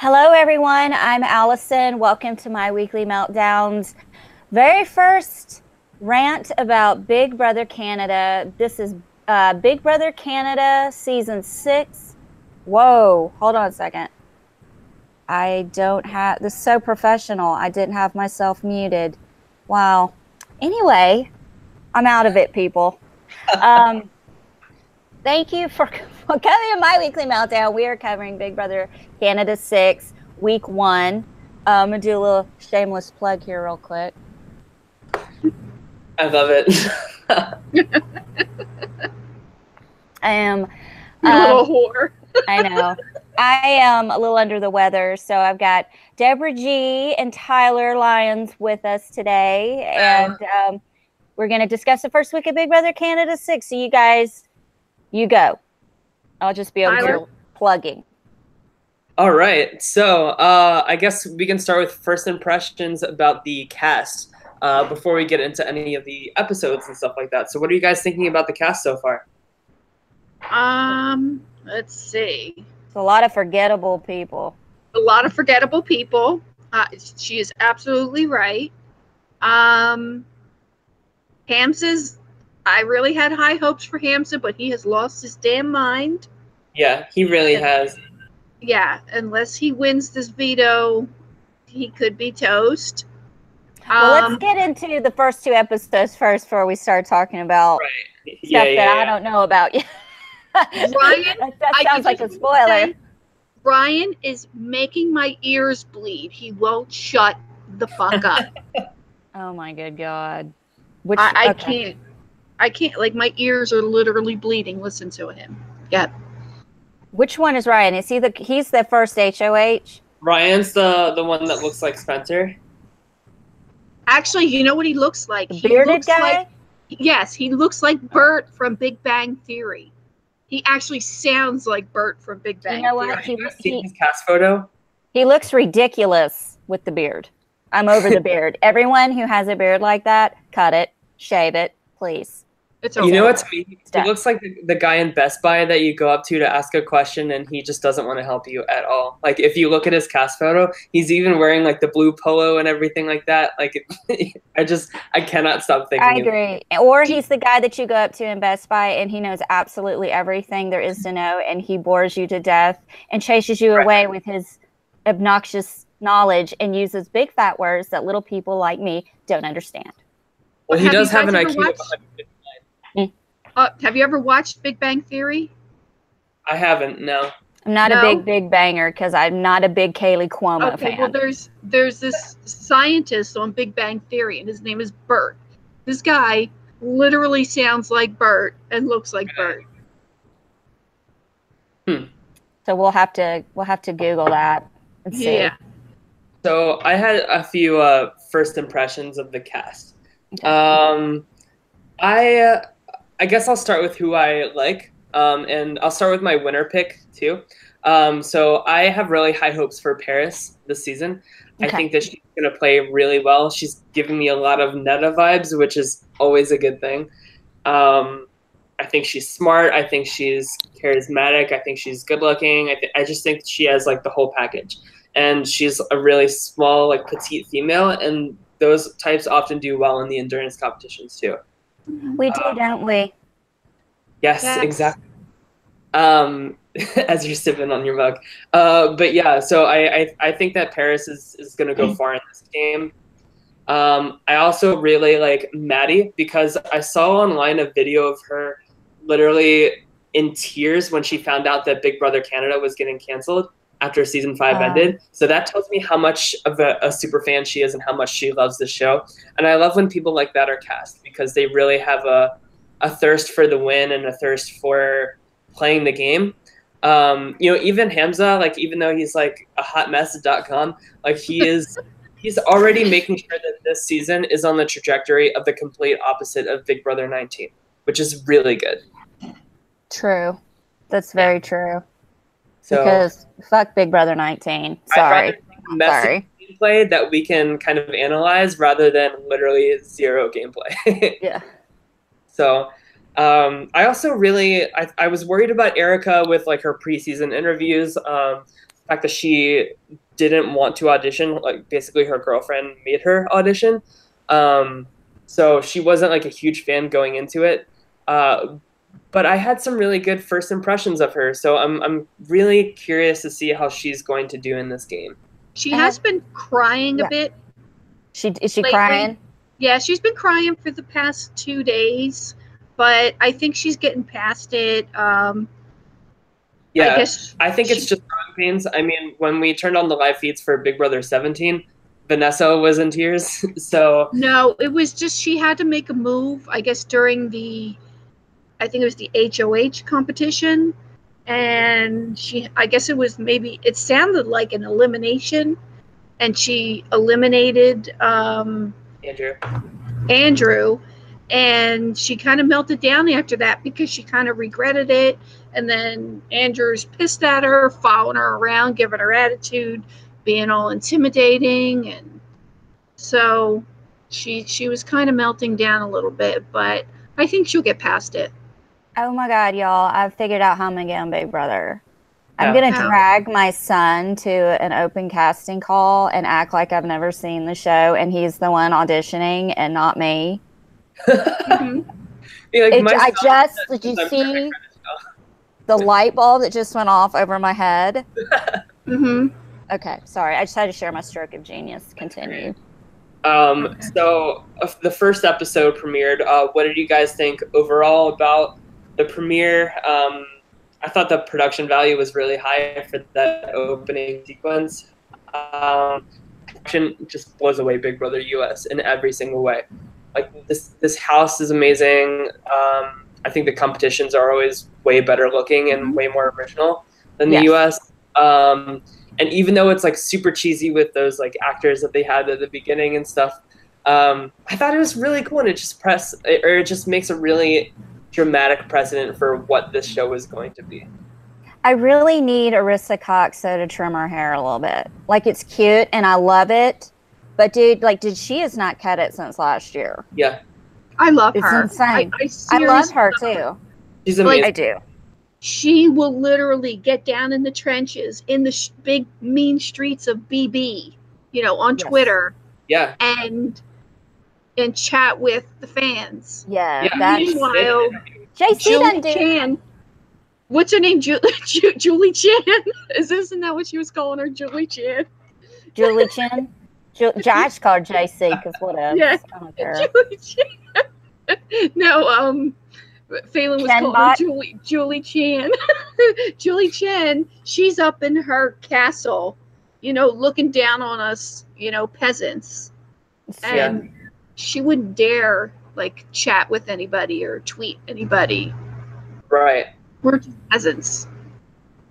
Hello, everyone. I'm Allison. Welcome to my weekly meltdowns. Very first rant about Big Brother Canada. This is Big Brother Canada season 6. Whoa, hold on a second. I don't have this is so professional. I didn't have myself muted. Wow. Anyway, I'm out of it, people. Thank you for coming to my weekly meltdown. We are covering Big Brother Canada 6, week 1. I'm going to do a little shameless plug here real quick. I love it. I am... You little whore. I know. I am a little under the weather, so I've got Deborah G. and Tyler Lyons with us today, and we're going to discuss the first week of Big Brother Canada 6. So you guys... You go. I'll just be over here plugging. All right. So I guess we can start with first impressions about the cast before we get into any of the episodes and stuff like that. So what are you guys thinking about the cast so far? Let's see. It's a lot of forgettable people. A lot of forgettable people. She is absolutely right. Hamza's... I really had high hopes for Hamza, but he has lost his damn mind. Yeah, he really has. Yeah, unless he wins this veto, he could be toast. Well, let's get into the first 2 episodes first before we start talking about stuff that I don't know about yet. Ryan, that sounds like a spoiler. Ryan is making my ears bleed. He won't shut the fuck up. Oh my good God. I can't, like, my ears are literally bleeding. Listen to him. Yeah. Which one is Ryan? Is he's the first HOH? Ryan's the one that looks like Spencer. Actually, you know what he looks like? The bearded guy? Yes, he looks like Bert from Big Bang Theory. He actually sounds like Bert from Big Bang Theory. You know what? Have you guys seen his cast photo? He looks ridiculous with the beard. I'm over the beard. Everyone who has a beard like that, cut it, shave it, please. You know what's me? He looks like the guy in Best Buy that you go up to ask a question and he just doesn't want to help you at all. Like, if you look at his cast photo, he's even wearing like the blue polo and everything like that. Like, I cannot stop thinking. I agree. Or he's the guy that you go up to in Best Buy and he knows absolutely everything there is to know and he bores you to death and chases you away with his obnoxious knowledge and uses big fat words that little people like me don't understand. Well, he does have an IQ of 150. Have you ever watched Big Bang Theory? I haven't, no. I'm not a big banger because I'm not a big Kaylee Cuomo fan. Well, there's this scientist on Big Bang Theory, and his name is Bert. This guy literally sounds like Bert and looks like Bert. So we'll have to Google that and see. Yeah. So I had a few first impressions of the cast. Okay. I guess I'll start with who I like, and I'll start with my winner pick, too. So I have really high hopes for Paris this season. Okay. I think that she's going to play really well. She's giving me a lot of Netta vibes, which is always a good thing. I think she's smart. I think she's charismatic. I think she's good-looking. I just think she has, like, the whole package. And she's a really small, like, petite female, and those types often do well in the endurance competitions, too. We do, don't we? Yes, exactly. As you're sipping on your mug. But yeah, so I think that Paris is going to go far in this game. I also really like Maddie because I saw online a video of her literally in tears when she found out that Big Brother Canada was getting canceled after season 5 ended. So that tells me how much of a super fan she is and how much she loves the show. And I love when people like that are cast because they really have a thirst for the win and a thirst for playing the game. Even Hamza, like, even though he's like a hot mess.com, like he's already making sure that this season is on the trajectory of the complete opposite of Big Brother 19, which is really good. True. That's very true. So, because fuck Big Brother 19. Sorry. Sorry. Gameplay that we can kind of analyze rather than literally zero gameplay. Yeah. So I also really I was worried about Erica with like her preseason interviews. fact that she didn't want to audition. Like basically her girlfriend made her audition. So she wasn't like a huge fan going into it. But I had some really good first impressions of her. So I'm really curious to see how she's going to do in this game. She has been crying a bit. Is she lately. crying? Yeah, she's been crying for the past 2 days, but I think she's getting past it. Yeah, I think it's just growing pains. I mean, when we turned on the live feeds for Big Brother 17, Vanessa was in tears. So no, it was just she had to make a move, I guess, during I think it was the HOH competition. And I guess it was it sounded like an elimination. And she eliminated Andrew. And she kind of melted down after that because she kind of regretted it. And then Andrew's pissed at her, following her around, giving her attitude, being all intimidating. And so she was kind of melting down a little bit, but I think she'll get past it. Oh my God, y'all. I've figured out how I'm going to get on Big Brother. I'm going to drag my son to an open casting call and act like I've never seen the show, and he's the one auditioning and not me. Mm-hmm. Did you see the light bulb that just went off over my head? Mm-hmm. Okay, sorry. I just had to share my stroke of genius. Continue. So the first episode premiered. What did you guys think overall about the premiere? I thought the production value was really high for that opening sequence. Production just blows away Big Brother US in every single way. Like this house is amazing. I think the competitions are always way better looking and way more original than the US. And even though it's like super cheesy with those like actors that they had at the beginning and stuff, I thought it was really cool, and it just makes a really dramatic precedent for what this show is going to be. I really need Arissa Coxo to trim her hair a little bit. Like, it's cute and I love it, but dude, she has not cut it since last year. Yeah, I love her. It's insane. I love her too. She's amazing. I do. She will literally get down in the trenches in the big mean streets of BB, on Twitter. Yeah. And chat with the fans. Yeah. Meanwhile, JC Chan, what's her name? Julie Chan. Isn't that what she was calling her? Julie Chan. Julie Chan. Josh called JC because what else? Yeah. I don't care. Julie Chan. No, Phelan was calling her Julie Chan. Julie Chan, she's up in her castle, looking down on us, peasants. And she wouldn't dare chat with anybody or tweet anybody. Right. We're just peasants.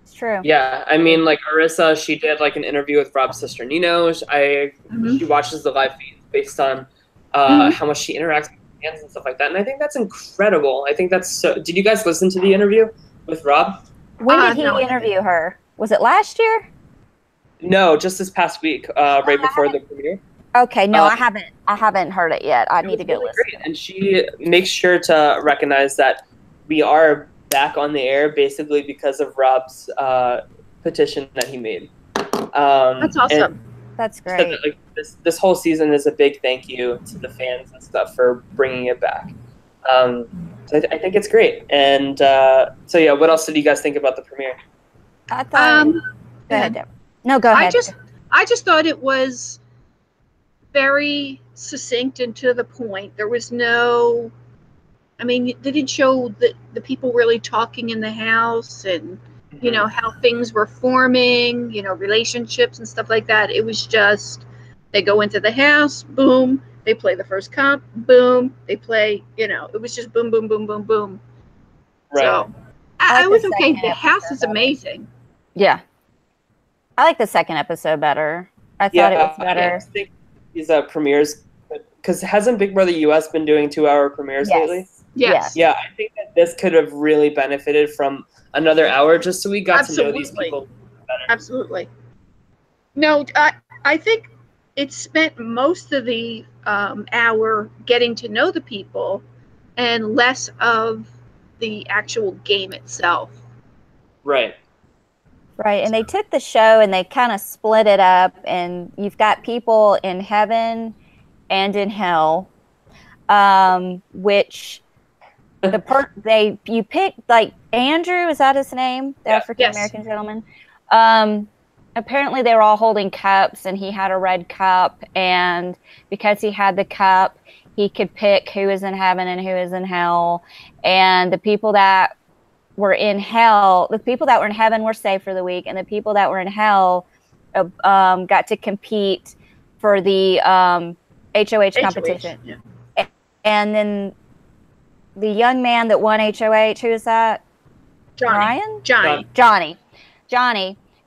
It's true. Yeah, I mean, Arissa, she did an interview with Rob's sister Nino. She watches the live feed based on how much she interacts with fans and stuff like that, and I think that's incredible. I think that's so. Did you guys listen to the interview with Rob? When did he interview her? Was it last year? No, just this past week, right before the premiere. Okay, no, I haven't heard it yet. I need to go listen. Great. And she makes sure to recognize that we are back on the air basically because of Rob's petition that he made. That's awesome. That's great. So this whole season is a big thank you to the fans and stuff for bringing it back. So I think it's great. And so yeah, what else did you guys think about the premiere? I thought. Go ahead, Deborah. No, go ahead. I just thought it was very succinct and to the point. There was no, they didn't show the people really talking in the house and, how things were forming, relationships and stuff like that. It was just, they go into the house, boom, they play the first comp, boom, they play, it was just boom, boom, boom, boom, boom. Right. So I was okay. The house is amazing. Yeah. I like the second episode better. I thought it was better. I think these premieres, because hasn't Big Brother US been doing 2-hour premieres lately? Yes. Yeah, I think that this could have really benefited from another hour just so we got to know these people better. Absolutely. No, I think it spent most of the hour getting to know the people and less of the actual game itself. Right. Right, and they took the show and they kind of split it up, and you've got people in heaven and in hell, which you pick like Andrew, is that his name? The African American gentleman. Apparently they were all holding cups, and he had a red cup, and because he had the cup, he could pick who is in heaven and who is in hell, and the people that were in heaven were safe for the week, and the people that were in hell got to compete for the HOH competition. Yeah. And then the young man that won HOH, who is that? Johnny,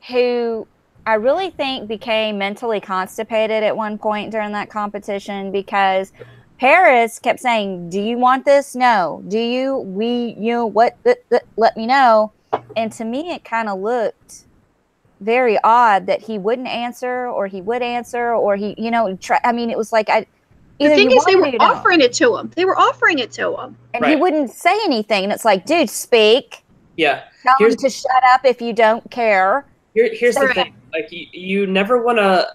who I really think became mentally constipated at one point during that competition, because Paris kept saying, do you want this? No. Do you? What? Let me know. And to me, it kind of looked very odd that he wouldn't answer, or he would answer, or he, I mean, it was like, the thing is, they were offering it to him. And he wouldn't say anything. And it's like, dude, speak. Yeah. Tell him to shut up if you don't care. Here's the thing. Like, you never want to,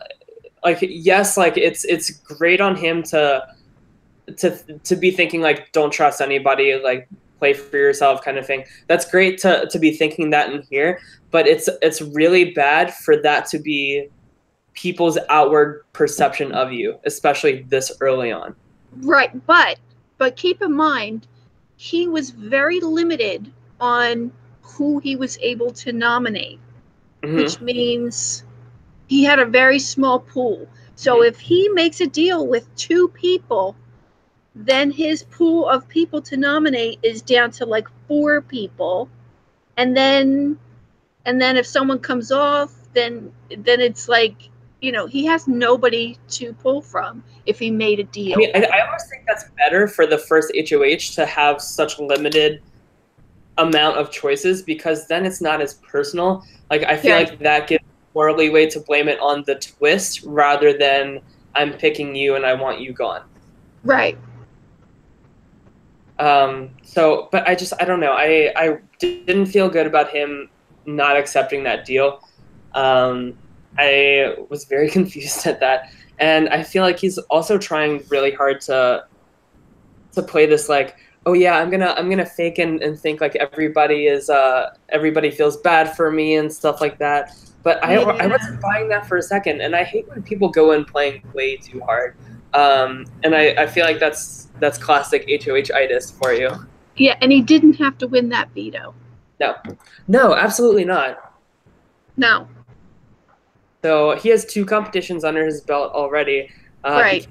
like, yes, like, it's great on him to be thinking, like, don't trust anybody, like, play for yourself kind of thing. That's great to be thinking that in here, but it's really bad for that to be people's outward perception of you, especially this early on. Right, but keep in mind, he was very limited on who he was able to nominate, which means he had a very small pool. So if he makes a deal with 2 people, then his pool of people to nominate is down to like 4 people, and then if someone comes off, then it's like, he has nobody to pull from if he made a deal. I mean, I almost think that's better for the first HOH to have such limited amount of choices, because then it's not as personal. Like, I feel like that gives more leeway to blame it on the twist rather than I'm picking you and I want you gone. Right. So, but I don't know. I didn't feel good about him not accepting that deal. I was very confused at that. And I feel like he's also trying really hard to play this, like, oh yeah, I'm gonna fake and think like everybody feels bad for me and stuff like that. But I wasn't buying that for a second. And I hate when people go in playing way too hard. And I feel like that's classic HOH-itis for you. Yeah, and he didn't have to win that veto. No, absolutely not. No. So he has 2 competitions under his belt already. Right.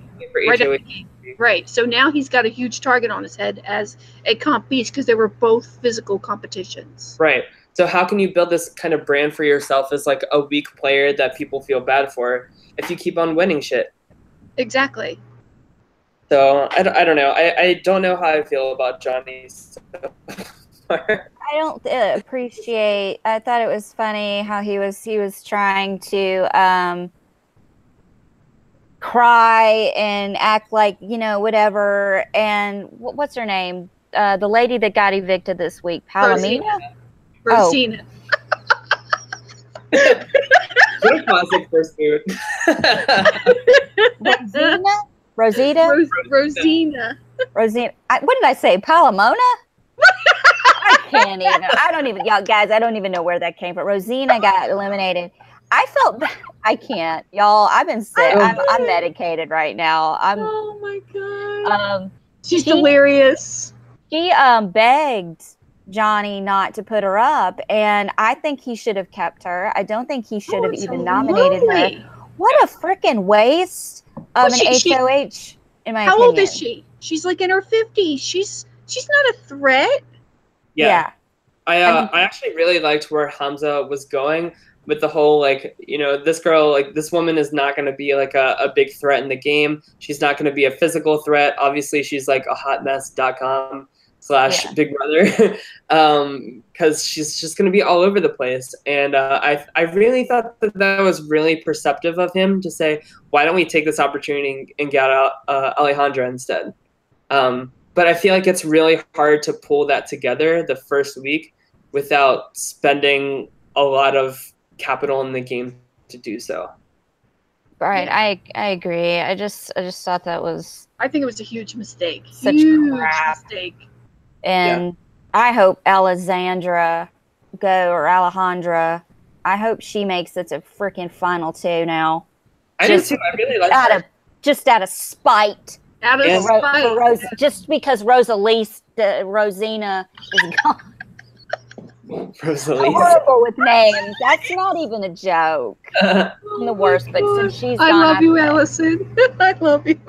Right. So now he's got a huge target on his head as a comp beast, because they were both physical competitions. Right. So how can you build this kind of brand for yourself as like a weak player that people feel bad for if you keep on winning shit? Exactly. So I don't know. I don't know how I feel about Johnny so far. I don't appreciate. I thought it was funny how he was trying to cry and act like, whatever. And what's her name? The lady that got evicted this week, Palomina. Rosina. Very classic first food. Rosina. What did I say? Palomona? I can't even. Y'all guys, I don't even know where that came from. Rosina got eliminated. I felt I can't, y'all. I've been sick. I'm medicated right now. Oh my god. She's delirious. She begged Johnny not to put her up, and I think he should have kept her. I don't think he should have even nominated her. What a freaking waste of an HOH, in my opinion. How old is she? She's like in her 50s. She's not a threat. Yeah. I actually really liked where Hamza was going with the whole, like, this girl, like, this woman is not going to be like a big threat in the game. She's not going to be a physical threat. Obviously, she's like a hotmess.com / Big Brother, because she's just going to be all over the place. And I really thought that was really perceptive of him to say, why don't we take this opportunity and get out Alejandra instead? But I feel like it's really hard to pull that together the first week without spending a lot of capital in the game to do so. Right, Yeah. I agree. I just thought that was I think it was a huge mistake. Such huge crap. mistake. And I hope Alexandra or Alejandra, I hope she makes it to freaking final 2 now. I do too. I really like out her. of just out of spite. Out of And- spite. For Rose, just because Rosina is gone. Rosalie. Horrible with names. That's not even a joke. I'm the worst, but since she's I gone, love you, think- Allison. I love you.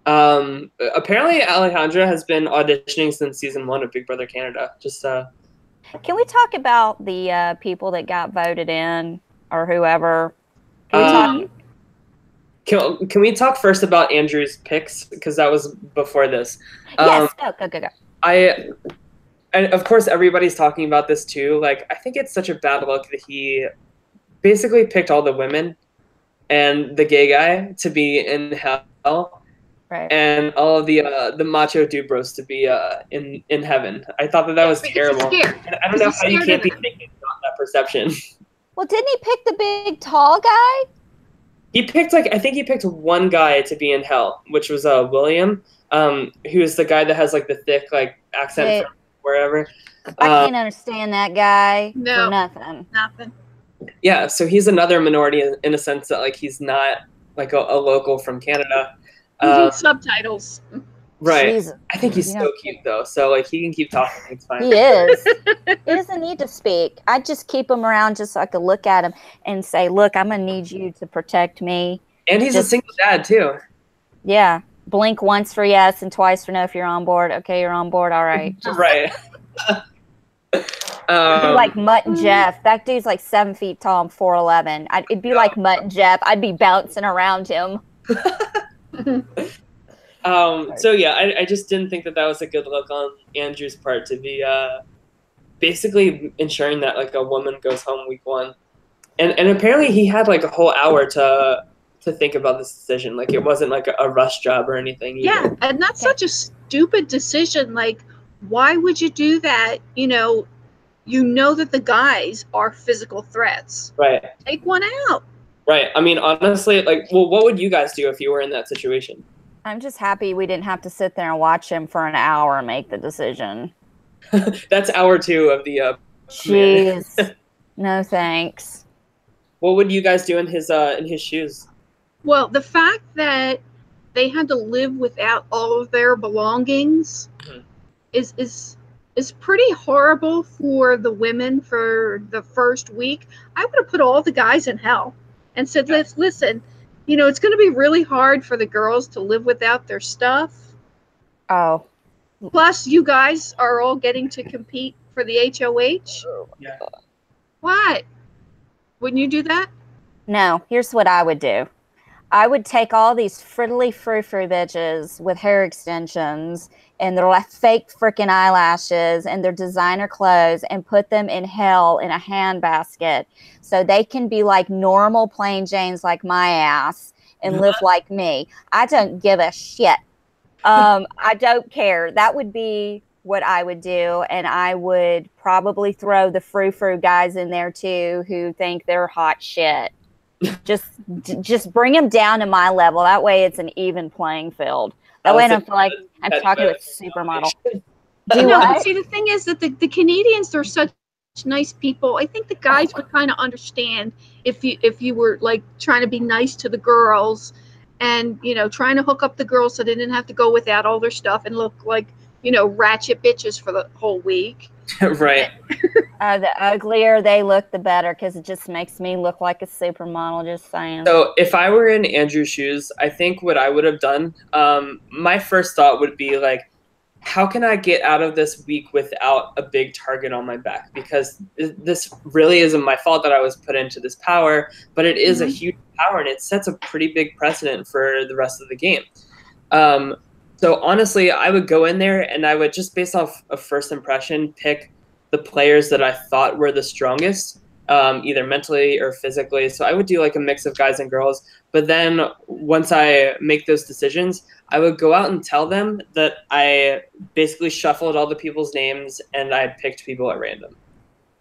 Apparently Alejandra has been auditioning since season 1 of Big Brother Canada. Just Can we talk about the people that got voted in or whoever? Can we talk? Can we talk first about Andrew's picks, because that was before this? Yes. Go. And of course everybody's talking about this too. Like, I think it's such a bad look that he basically picked all the women and the gay guy to be in hell, Right. and all of the macho dubros to be in heaven. I thought that was terrible. And I don't know how you can't be thinking about that perception. Well, didn't he pick the big tall guy? He picked I think he picked one guy to be in hell, which was William, who is the guy that has like the thick like accent from wherever. I can't understand that guy for nothing. Nothing. Yeah, so he's another minority in a sense that like he's not like a local from Canada. He needs subtitles. Right. Jesus. I think he's so cute though, so like he can keep talking. It's fine. He is. He doesn't need to speak. I just keep him around just so I could look at him and say, "Look, I'm gonna need you to protect me." And he's a single dad too. Yeah. Blink once for yes and twice for no if you're on board. Okay, you're on board. All right. Right. Like Mutt and Jeff. That dude's like 7 feet tall and 4'11". It'd be like Mutt and Jeff. I'd be bouncing around him. So yeah, I just didn't think that was a good look on Andrew's part to be basically ensuring that like a woman goes home week 1, and apparently he had like a whole hour to think about this decision. Like it wasn't like a rush job or anything. Yeah, either. and that's such a stupid decision. Like, why would you do that? You know that the guys are physical threats. Right. Take one out. Right. I mean, honestly, like, well, what would you guys do if you were in that situation? I'm just happy we didn't have to sit there and watch him for an hour and make the decision. That's hour 2 of the. Jeez. No thanks. What would you guys do in his shoes? Well, the fact that they had to live without all of their belongings is pretty horrible for the women for the first week. I would have put all the guys in hell and said, "Let's listen. It's going to be really hard for the girls to live without their stuff. Oh. Plus, you guys are all getting to compete for the HOH. Yeah. What? Wouldn't you do that? No, here's what I would do. I would take all these frittily frou-frou bitches with hair extensions and their fake freaking eyelashes and their designer clothes and put them in hell in a handbasket so they can be like normal plain Janes like my ass and live like me. I don't give a shit. I don't care. That would be what I would do, and I would probably throw the frou-frou guys in there too who think they're hot shit. Just bring them down to my level. That way it's an even playing field. That way I don't feel like I'm talking to a supermodel. But see, the thing is that the Canadians, they're such nice people. I think the guys would kind of understand if you were like trying to be nice to the girls and, trying to hook up the girls so they didn't have to go without all their stuff and look like, ratchet bitches for the whole week. Right. The uglier they look, the better, because it just makes me look like a supermodel, just saying. So if I were in Andrew's shoes, I think what I would have done, my first thought would be like, how can I get out of this week without a big target on my back? Because this really isn't my fault that I was put into this power, but it is a huge power, and it sets a pretty big precedent for the rest of the game. So honestly, I would go in there and I would just, based off of first impression, pick the players that I thought were the strongest, either mentally or physically. So I would do like a mix of guys and girls. But then once I make those decisions, I would go out and tell them that I basically shuffled all the people's names and I picked people at random.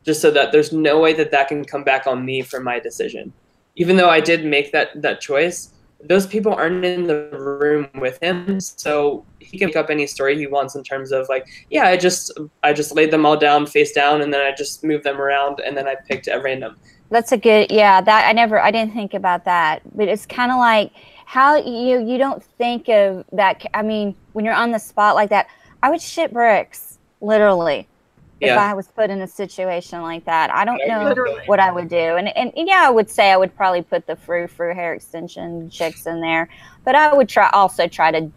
just so that there's no way that that can come back on me for my decision. Even though I did make that choice, those people aren't in the room with him, so he can make up any story he wants in terms of like, yeah, I just laid them all down face down, and then I just moved them around, and then I picked at random. That's a good, yeah, that I didn't think about that, but it's kind of like how you don't think of that. I mean, when you're on the spot like that, I would shit bricks, literally. If I was put in a situation like that, I don't know what I would do. And yeah, I would say I would probably put the frou hair extension chicks in there, but I would also try to,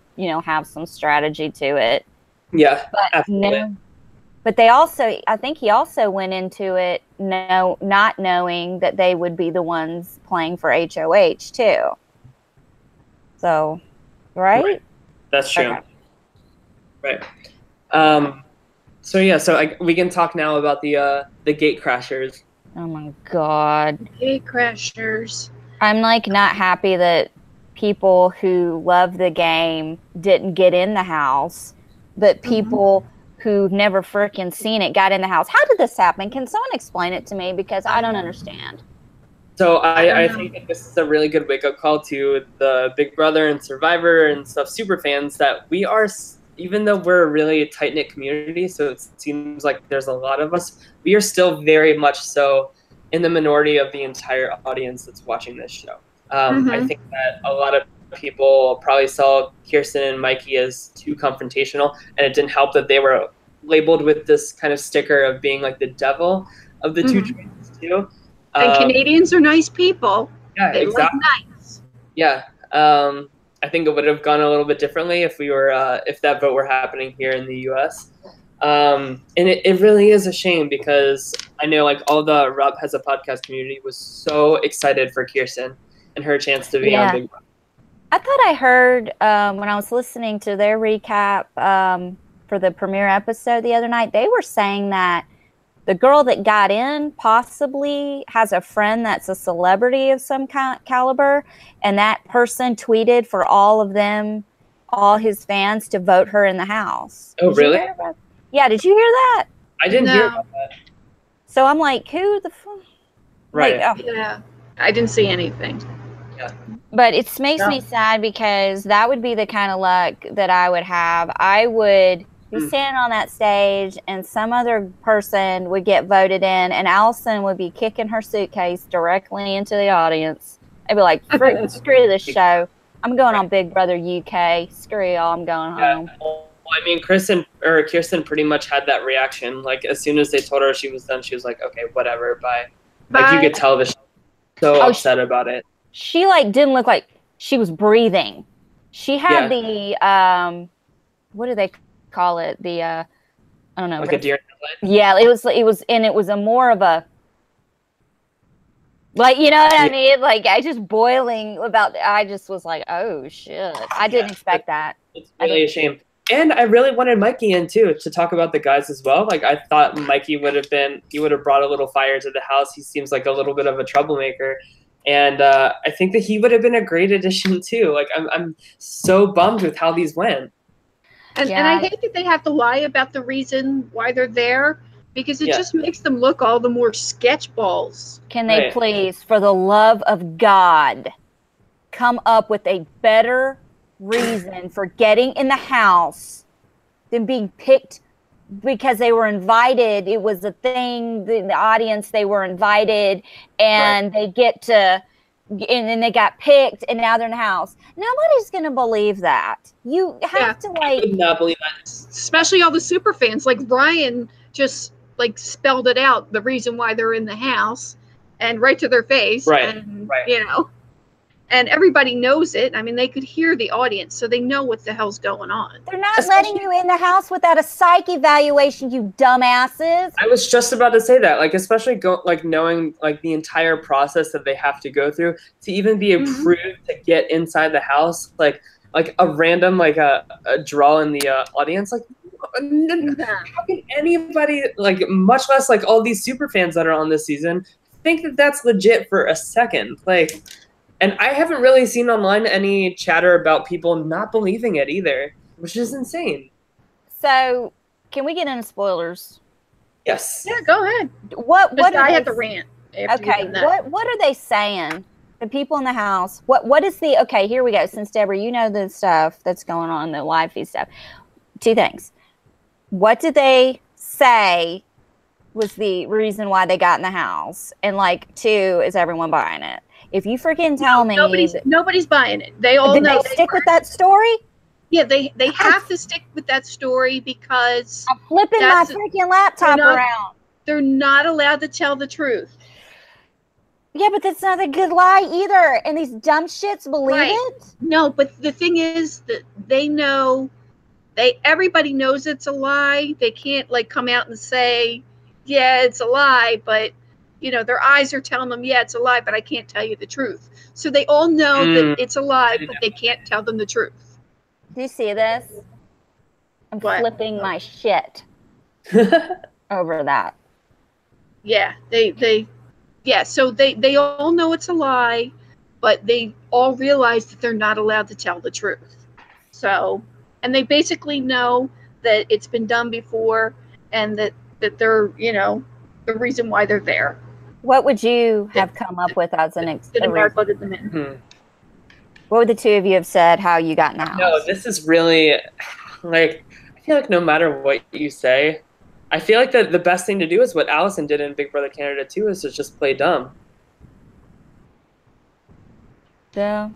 have some strategy to it. Yeah, but absolutely. no, but I think he also went into it not knowing that they would be the ones playing for HOH too. So, right? That's true. Okay. Right. So yeah, we can talk now about the gate crashers. Oh my God. Gate crashers. I'm like not happy that people who love the game didn't get in the house, but people who've never freaking seen it got in the house. How did this happen? Can someone explain it to me? Because I don't understand. So I think that this is a really good wake-up call to the Big Brother and Survivor and stuff super fans that we are, even though we're a really tight-knit community, so it seems like there's a lot of us, we are still very much so in the minority of the entire audience that's watching this show. I think that a lot of people probably saw Kirsten and Mikey as too confrontational, and it didn't help that they were labeled with this kind of sticker of being like the devil of the two choices too. And Canadians are nice people. Yeah, they exactly. like nice. Yeah. I think it would have gone a little bit differently if we were if that vote were happening here in the U.S. And it really is a shame because I know like all the Rob Has a Podcast community was so excited for Kirsten and her chance to be on Big Brother. I thought I heard when I was listening to their recap for the premiere episode the other night, they were saying that the girl that got in possibly has a friend that's a celebrity of some caliber, and that person tweeted for all his fans to vote her in the house. Oh, really? Yeah, did you hear that? I didn't hear about that. So I'm like, who the fuck? Right. Like, Yeah, I didn't see anything. Yeah. But it makes me sad because that would be the kind of luck that I would have. I would be standing on that stage and some other person would get voted in and Allison would be kicking her suitcase directly into the audience. I'd be like, screw this show. I'm going on Big Brother UK. Screw y'all, I'm going home. Well, I mean, Kirsten pretty much had that reaction. Like, as soon as they told her she was done, she was like, okay, whatever, bye. Like, you could tell that she was so upset about it. She, like, didn't look like she was breathing. She had the, what do they call it? The, I don't know. Like a deer in the headlights? Yeah, it was a more of a, like, you know what I mean? Like, I just was like, oh, shit. I didn't expect that. It's really a shame. And I really wanted Mikey in, too, to talk about the guys as well. Like, I thought Mikey would have brought a little fire to the house. He seems like a little bit of a troublemaker. And I think that he would have been a great addition, too. Like, I'm so bummed with how these went. And I hate that they have to lie about the reason why they're there, because it just makes them look all the more sketchballs. Can they please, for the love of God, come up with a better reason for getting in the house than being picked because they were invited? It was a thing, the audience, they were invited, and they get to, and then they got picked, and now they're in the house. Nobody's going to believe that. You have to, like... I would not believe that. Especially all the super fans. Like, Ryan just, like, spelled it out, the reason why they're in the house, and right to their face. And, you know, and everybody knows it. I mean, they could hear the audience, so they know what the hell's going on. They're not letting you in the house without a psych evaluation, you dumbasses. I was just about to say that, like, especially knowing like the entire process that they have to go through to even be approved to get inside the house, like a random a draw in the audience, like how can anybody, like, much less like all these super fans that are on this season, think that that's legit for a second? Like. And I haven't really seen online any chatter about people not believing it either, which is insane. So, can we get into spoilers? Yes. Yeah, go ahead. What I are have they to rant. After you've Okay, done that. what are they saying? The people in the house. What is the okay? Here we go. Since Deborah, you know the stuff that's going on, the live feed stuff. Two things. What did they say was the reason why they got in the house? And like, two, is everyone buying it? If you freaking tell me, nobody's buying it. They all did know. they stick with that story? Yeah, they have to stick with that story because I'm flipping my freaking laptop around. They're not allowed to tell the truth. Yeah, but that's not a good lie either. And these dumb shits believe it? No, but the thing is that they know, everybody knows it's a lie. They can't like come out and say, yeah, it's a lie, but you know, their eyes are telling them, yeah, it's a lie, but I can't tell you the truth. So they all know that it's a lie, but they can't tell them the truth. Do you see this? I'm flipping my shit over that. Yeah, so they all know it's a lie, but they all realize that they're not allowed to tell the truth. So, and they basically know that it's been done before and that they're, you know, the reason why they're there. What would you have come up with as an reason? What would the two of you have said how you got in the house? No, this is really, like, I feel like no matter what you say, I feel like the best thing to do is what Allison did in Big Brother Canada 2 is to just play dumb. Yeah.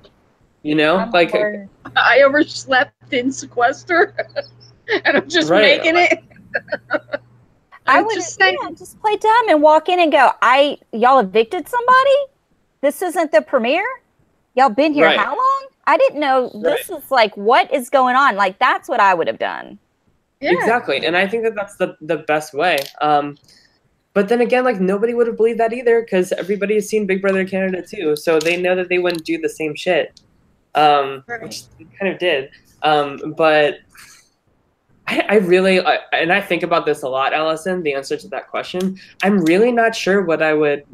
You know? Like, I overslept in sequester and I'm just making it. I would just play dumb and walk in and go, y'all evicted somebody? This isn't the premiere? Y'all been here how long? I didn't know this is like, what is going on? Like, that's what I would have done. Yeah. Exactly. And I think that that's the best way. But then again, like, nobody would have believed that either because everybody has seen Big Brother Canada 2. So they know that they wouldn't do the same shit, which they kind of did. But I really, and I think about this a lot, Allison, the answer to that question. I'm really not sure what I would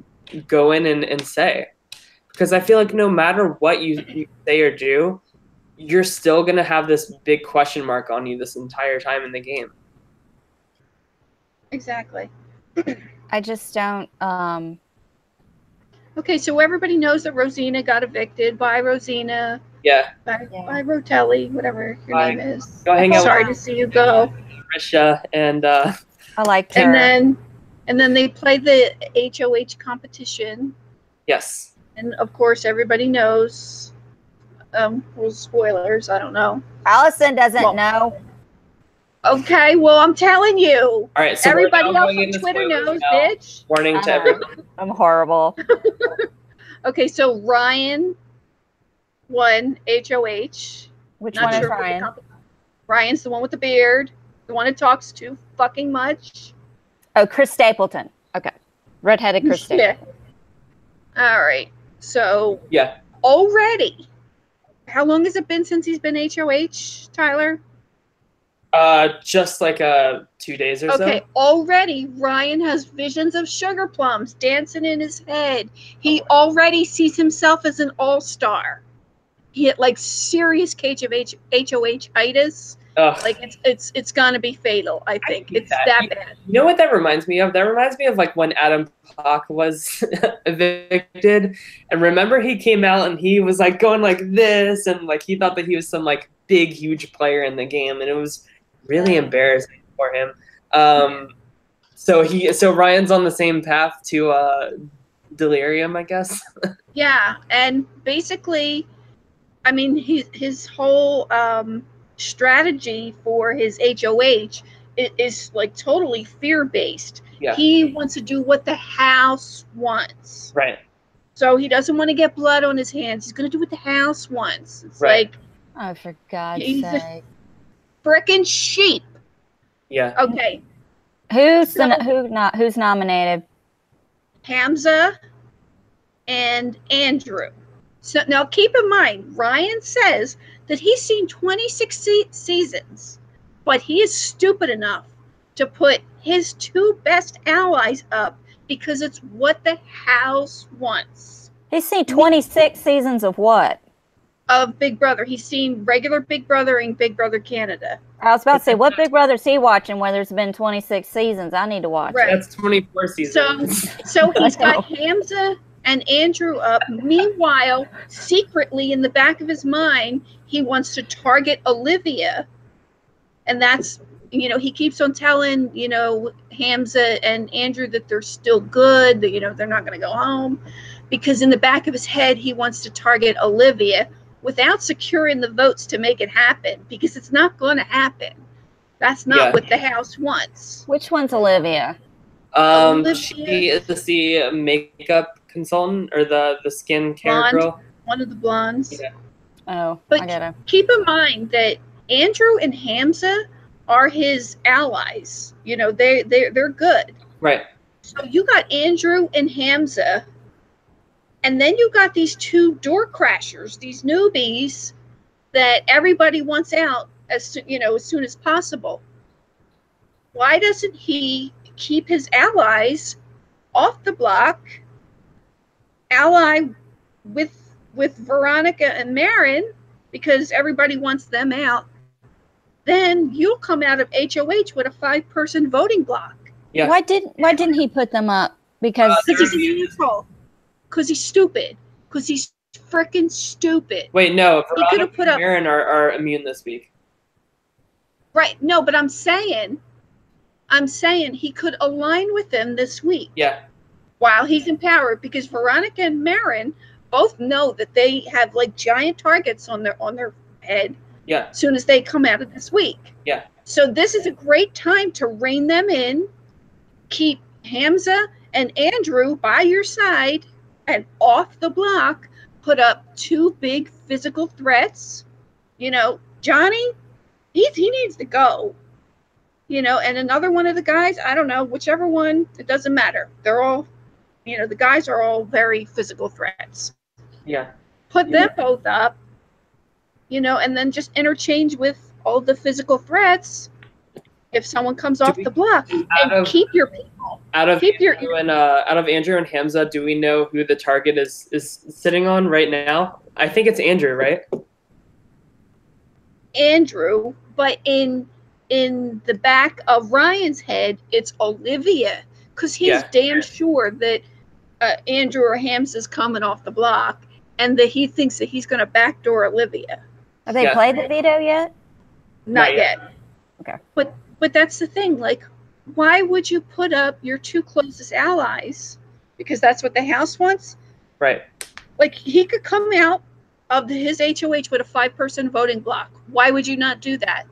go in and say. Because I feel like no matter what you say or do, you're still going to have this big question mark on you this entire time in the game. Exactly. I just don't. Okay, so everybody knows that Rosina got evicted. Bye, Rosina. Yeah. Bye, Rotelli, whatever your name is. Go hang out. Sorry to see you go. Risha and I liked her. And then they play the HOH competition. Yes. And of course, everybody knows. Well, spoilers. I don't know. Allison doesn't know. Okay, well, I'm telling you. All right, so everybody else on Twitter knows, bitch. Warning to everyone. I'm horrible. Okay, so Ryan won HOH. Which one is Ryan? Ryan's the one with the beard, the one who talks too fucking much. Oh, Chris Stapleton. Okay, redheaded Chris Stapleton. All right, so already, how long has it been since he's been HOH, Tyler? Just like 2 days or so. Okay, already Ryan has visions of sugar plums dancing in his head. He already sees himself as an all-star. He had like serious case of HOH-itis. Like it's gonna be fatal. I think it's that bad. You know what that reminds me of? That reminds me of like when Adam Pock was evicted, and remember he came out and he was like going like this, and like he thought that he was some like big huge player in the game, and it was really embarrassing for him. So Ryan's on the same path to delirium, I guess. Yeah, and basically, I mean his whole strategy for his HOH is like totally fear-based. Yeah. He wants to do what the house wants. Right. So he doesn't want to get blood on his hands. He's going to do what the house wants. It's like, oh, for God's sake. Frickin' sheep. Yeah. Okay. Who's nominated? Hamza and Andrew. So now keep in mind, Ryan says that he's seen 26 seasons, but he is stupid enough to put his two best allies up because it's what the house wants. He's seen 26 seasons of what? Of Big Brother. He's seen regular Big Brother and Big Brother Canada. I was about to say, what Big Brother's he watching where there's been 26 seasons? I need to watch Right. it. That's 24 seasons. So he's got Hamza and Andrew up. Meanwhile, secretly in the back of his mind, he wants to target Olivia. And that's, he keeps on telling, Hamza and Andrew that they're still good, that, they're not going to go home. Because in the back of his head, he wants to target Olivia without securing the votes to make it happen, because it's not going to happen. That's not what the House wants. Which one's Olivia? She is the makeup consultant or the skin care girl. One of the blondes. Yeah. Oh, but I get it. Keep in mind that Andrew and Hamza are his allies. They're good. Right. So you got Andrew and Hamza. And then you got these two door crashers, these newbies that everybody wants out as soon as possible. Why doesn't he keep his allies off the block, ally with Veronica and Marin, because everybody wants them out? Then you'll come out of HOH with a 5-person voting block. Yeah. Why didn't he put them up? Because he's an asshole. Because he's stupid. Because he's freaking stupid. Wait, no. He could have put up. Marin are immune this week. Right. No, but I'm saying he could align with them this week. Yeah. While he's in power, because Veronica and Marin both know that they have like giant targets on their head. Yeah. As soon as they come out of this week. Yeah. So this is a great time to rein them in. Keep Hamza and Andrew by your side. And off the block, put up 2 big physical threats. Johnny, he needs to go. And another one of the guys, I don't know, whichever one, it doesn't matter. They're all, the guys are all very physical threats. Yeah. Put them both up, and then just interchange with all the physical threats if someone comes off the block. And keep your people. Out of Andrew and Hamza, do we know who the target is sitting on right now? I think it's Andrew, right? Andrew, but in the back of Ryan's head, it's Olivia, because he's damn sure that Andrew or Hamza's coming off the block, and that he thinks that he's going to backdoor Olivia. Have they played the veto yet? Not yet. Okay. But that's the thing, like, why would you put up your 2 closest allies? Because that's what the House wants? Right. Like, he could come out of his HOH with a 5-person voting block. Why would you not do that?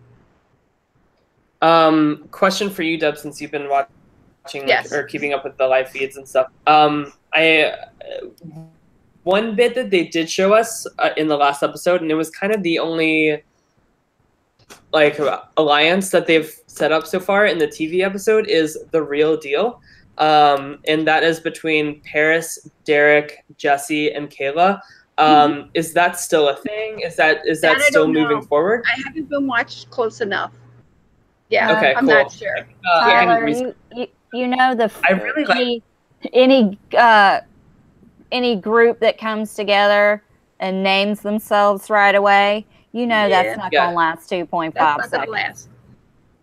Question for you, Deb, since you've been watching or keeping up with the live feeds and stuff. One bit that they did show us in the last episode, and it was kind of the only alliance that they've set up so far in the TV episode, is The Real Deal. And that is between Paris, Derek, Jesse, and Kayla. Is that still a thing? Is that still moving forward? I haven't been watched close enough. Yeah, okay, I'm not sure. Tyler, I really like any group that comes together and names themselves right away, that's not going to last 2.5 seconds.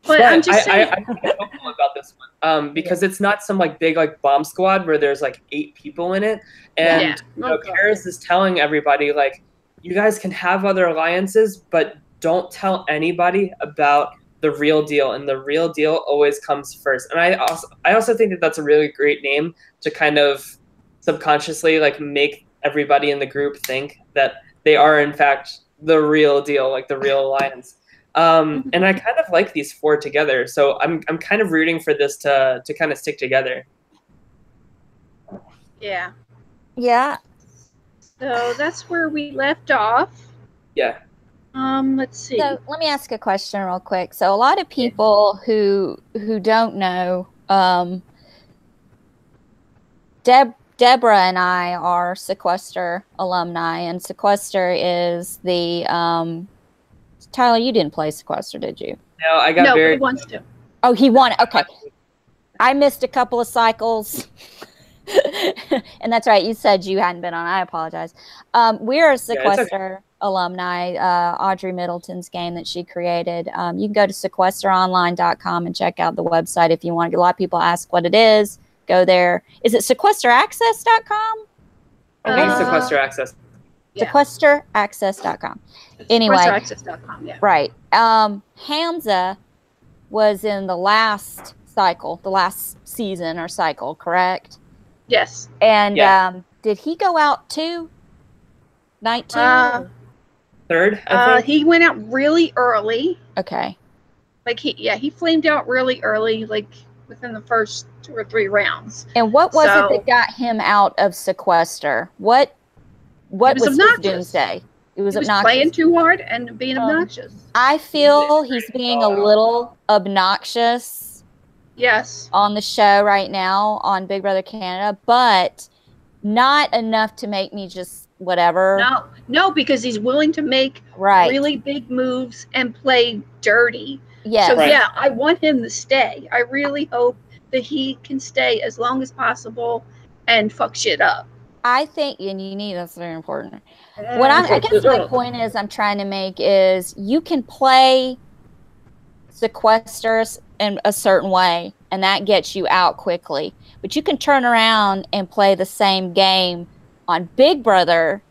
But I'm just saying. I'm hopeful about this one because it's not some big bomb squad where there's 8 people in it, and Paris is telling everybody you guys can have other alliances, but don't tell anybody about The Real Deal, and The Real Deal always comes first. And I also think that that's a really great name to kind of subconsciously make everybody in the group think that they are in fact the real deal, the real alliance. And I kind of like these 4 together, so I'm kind of rooting for this to kind of stick together. Yeah. Yeah. So that's where we left off. Yeah. Let's see. So let me ask a question real quick. So a lot of people who don't know, Deborah and I are Sequester alumni, and Sequester is the Tyler, you didn't play Sequester, did you? No, I got very. He wants to. Oh, he won it. Okay. I missed a couple of cycles. And that's right. You said you hadn't been on. I apologize. We're a Sequester. alumni, Audrey Middleton's game that she created. You can go to sequesteronline.com and check out the website if you want. A lot of people ask what it is. Go there. Is it sequesteraccess.com? I think Sequester Access. Yeah. Sequesteraccess.com. Anyway. Sequesteraccess.com, yeah. Right. Hamza was in the last cycle, the last season or cycle, correct? Yes. And did he go out too? Night two? Third, I think. He went out really early. Okay. Like he flamed out really early, like within the first 2 or 3 rounds. And what was it that got him out of sequester? What was his doomsday? It was obnoxious. Playing too hard and being obnoxious. I feel he's being a little obnoxious. Yes. On the show right now on Big Brother Canada, but not enough to make me just whatever. No, because he's willing to make really big moves and play dirty. Yes. So yeah, I want him to stay. I really hope that he can stay as long as possible and fuck shit up. I think, and that's very important. What I guess my point is I'm trying to make is you can play sequesters in a certain way, and that gets you out quickly. But you can turn around and play the same game on Big Brother,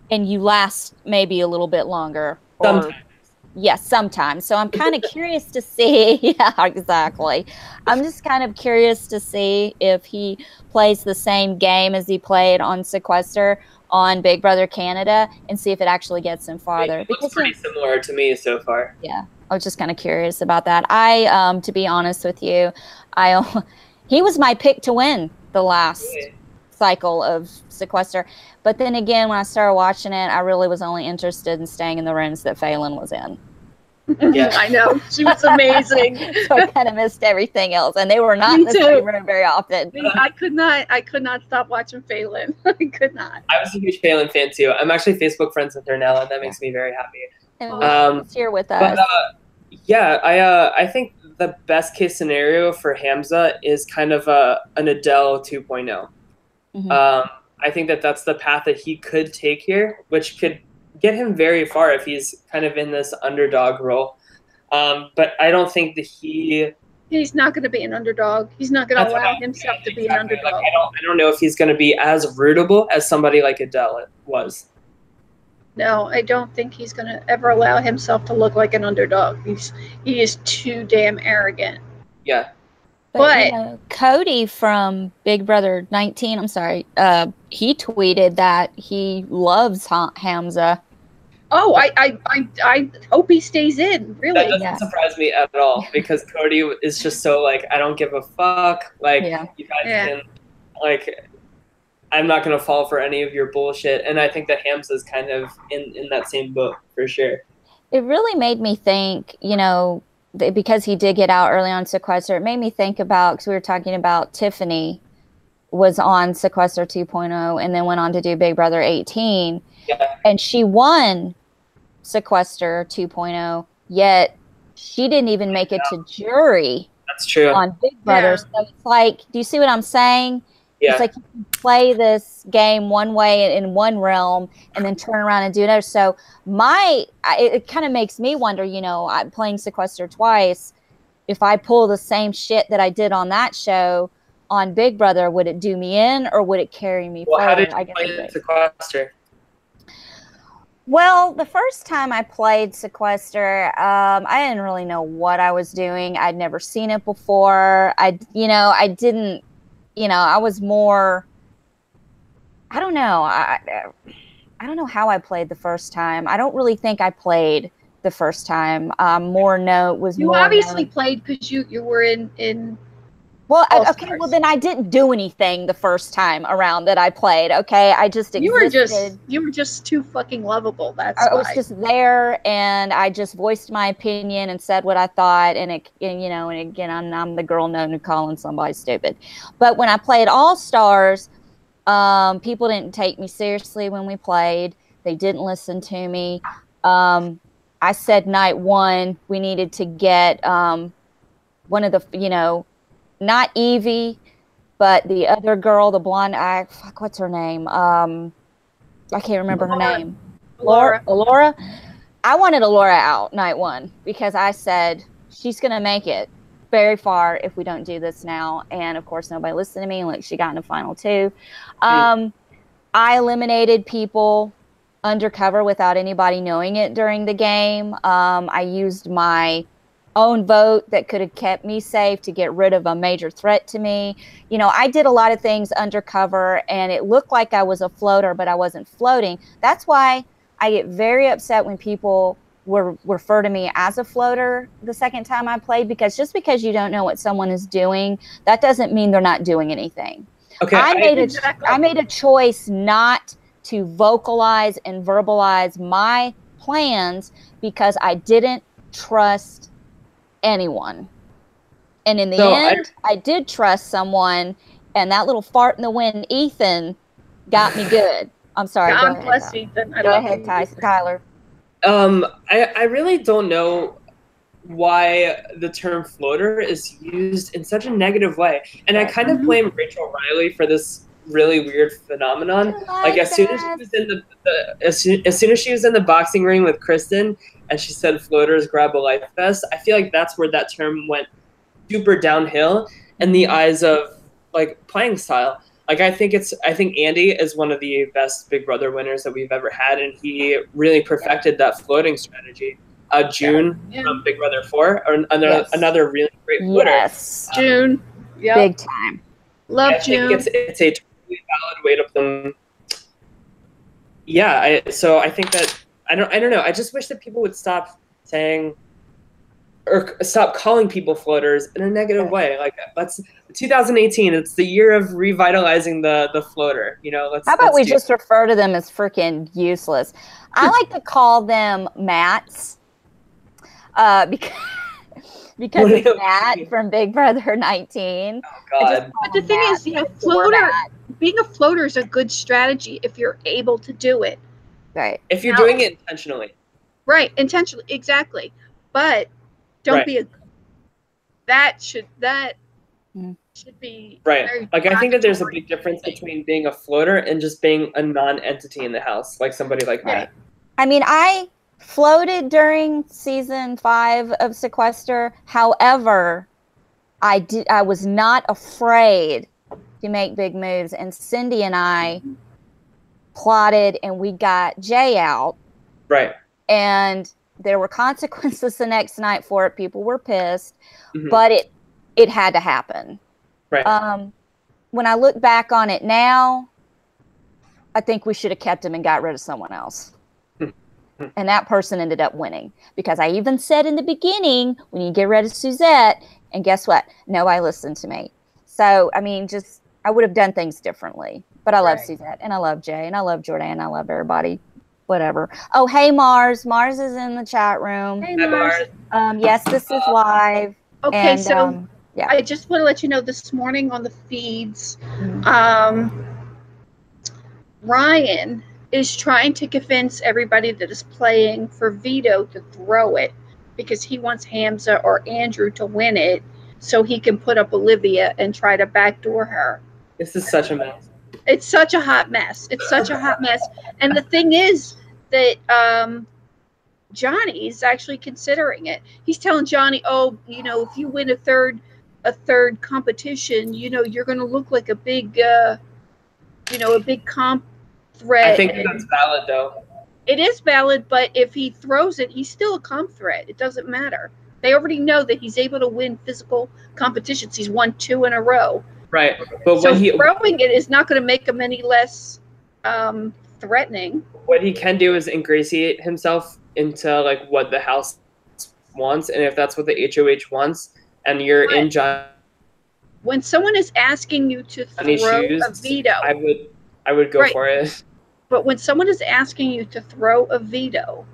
and you last maybe a little bit longer. Sometimes. Yes, sometimes. So I'm kind of curious to see. Yeah, exactly. I'm just kind of curious to see if he plays the same game as he played on Sequester on Big Brother Canada and see if it actually gets him farther. It looks pretty similar to me so far. Yeah, I was just kind of curious about that. To be honest with you, he was my pick to win the last cycle of Sequester. But then again, when I started watching it, I really was only interested in staying in the rooms that Phelan was in. Yeah, I know. She was amazing. So I kind of missed everything else. And they were not in the same room very often. I could not stop watching Phelan. I could not. I was a huge Phelan fan too. I'm actually Facebook friends with her now, and that makes me very happy. And she's here with us. But, I think the best case scenario for Hamza is kind of an Adele 2.0. Mm-hmm. I think that's the path that he could take here, which could get him very far if he's kind of in this underdog role. But I don't think that he's not going to be an underdog. He's not going to allow himself to be an underdog. Like, I don't know if he's going to be as rootable as somebody like Adele was. No, I don't think he's going to ever allow himself to look like an underdog. He is too damn arrogant. Yeah. But Cody from Big Brother 19, he tweeted that he loves Hamza. Oh, I hope he stays in. Really, that doesn't surprise me at all because Cody is just so like I don't give a fuck. Like you guys can I'm not gonna fall for any of your bullshit. And I think that Hamza's kind of in that same boat for sure. It really made me think, because he did get out early on Sequester, it made me think about, because we were talking about Tiffany was on Sequester 2.0 and then went on to do Big Brother 18. Yeah. And she won Sequester 2.0, yet she didn't even make it to jury. That's true. On Big Brother. Yeah. So it's like, do you see what I'm saying? Yeah. It's like you can play this game one way in one realm and then turn around and do another. So it kind of makes me wonder, I'm playing Sequester twice. If I pull the same shit that I did on that show on Big Brother, would it do me in or would it carry me forward? How did you play Sequester? Well, the first time I played Sequester, I didn't really know what I was doing. I'd never seen it before. I didn't. I was more, I don't know. I don't know how I played the first time. I don't really think I played the first time. You obviously played because you were in Well, okay, well then I didn't do anything the first time around that I played. Okay, I just existed. You were just too fucking lovable. That's I was just there, and I just voiced my opinion and said what I thought. And again, I'm the girl known to calling somebody stupid. But when I played All Stars, people didn't take me seriously when we played. They didn't listen to me. I said night one we needed to get one of the not Evie, but the other girl, the blonde, what's her name? I can't remember her name. Laura. I wanted Laura out night one because I said she's going to make it very far if we don't do this now. And of course, nobody listened to me. Like, she got in the final 2. I eliminated people undercover without anybody knowing it during the game. I used my own vote that could have kept me safe to get rid of a major threat to me. You know, I did a lot of things undercover, and it looked like I was a floater, but I wasn't floating. That's why I get very upset when people refer to me as a floater the second time I played, because just because you don't know what someone is doing, that doesn't mean they're not doing anything. Okay, I made a choice not to vocalize and verbalize my plans because I didn't trust anyone. And in the end, I did trust someone, and that little fart in the wind, Ethan, got me good. I'm sorry. God bless Ethan. Go ahead, Tyler. I really don't know why the term floater is used in such a negative way. And I kind of blame Rachel Riley for this really weird phenomenon. Like, as soon as she was in as soon as she was in the boxing ring with Kristen and she said floaters grab a life vest, I feel like that's where that term went super downhill in the eyes of like playing style. Like, I think Andy is one of the best Big Brother winners that we've ever had, and he really perfected that floating strategy. June from Big Brother 4, or another really great floater. Yes, June, big time. Love June. Think it's a totally valid way to play. Yeah, so I think that I don't know. I just wish that people would stop saying or stop calling people floaters in a negative way. Like, let's 2018. It's the year of revitalizing the floater. You know, how about we just refer to them as freaking useless? I like to call them Matts. Because it's Matt from Big Brother 19. Oh, God. But the thing is, you know, being a floater is a good strategy if you're able to do it. Right. If you're doing it intentionally. Right, intentionally, exactly. But don't be that should be right. Like, I think that there's a big difference between being a floater and just being a non-entity in the house, like somebody like me. I mean, I floated during season 5 of Sequester. However, I was not afraid to make big moves, and Cindy and I plotted, and we got Jay out. Right. And there were consequences the next night for it. People were pissed, but it had to happen. Right. When I look back on it now, I think we should have kept him and got rid of someone else. And that person ended up winning, because I even said in the beginning, we need to get rid of Suzette, and guess what? Nobody listened to me. So, I mean, I would have done things differently. But I love Suzette, and I love Jay, and I love Jordan, I love everybody. Whatever. Oh, hey, Mars. Mars is in the chat room. Hey, Mars. Yes, this is live. Okay, and, so I just want to let you know this morning on the feeds, Ryan is trying to convince everybody that is playing for Vito to throw it, because he wants Hamza or Andrew to win it so he can put up Olivia and try to backdoor her. This is such a mess. It's such a hot mess. It's such a hot mess. And the thing is that Johnny's actually considering it. He's telling Johnny, oh, you know, if you win a third competition, you know, you're going to look like a big, a big comp threat. I think that's valid, though. It is valid, but if he throws it, he's still a comp threat. It doesn't matter. They already know that he's able to win physical competitions. He's won 2 in a row. Right, but so throwing it is not going to make him any less threatening. What he can do is ingratiate himself into like what the house wants, and if that's what the HOH wants, and you're in John. When someone is asking you to throw a veto, I would go for it. But when someone is asking you to throw a veto,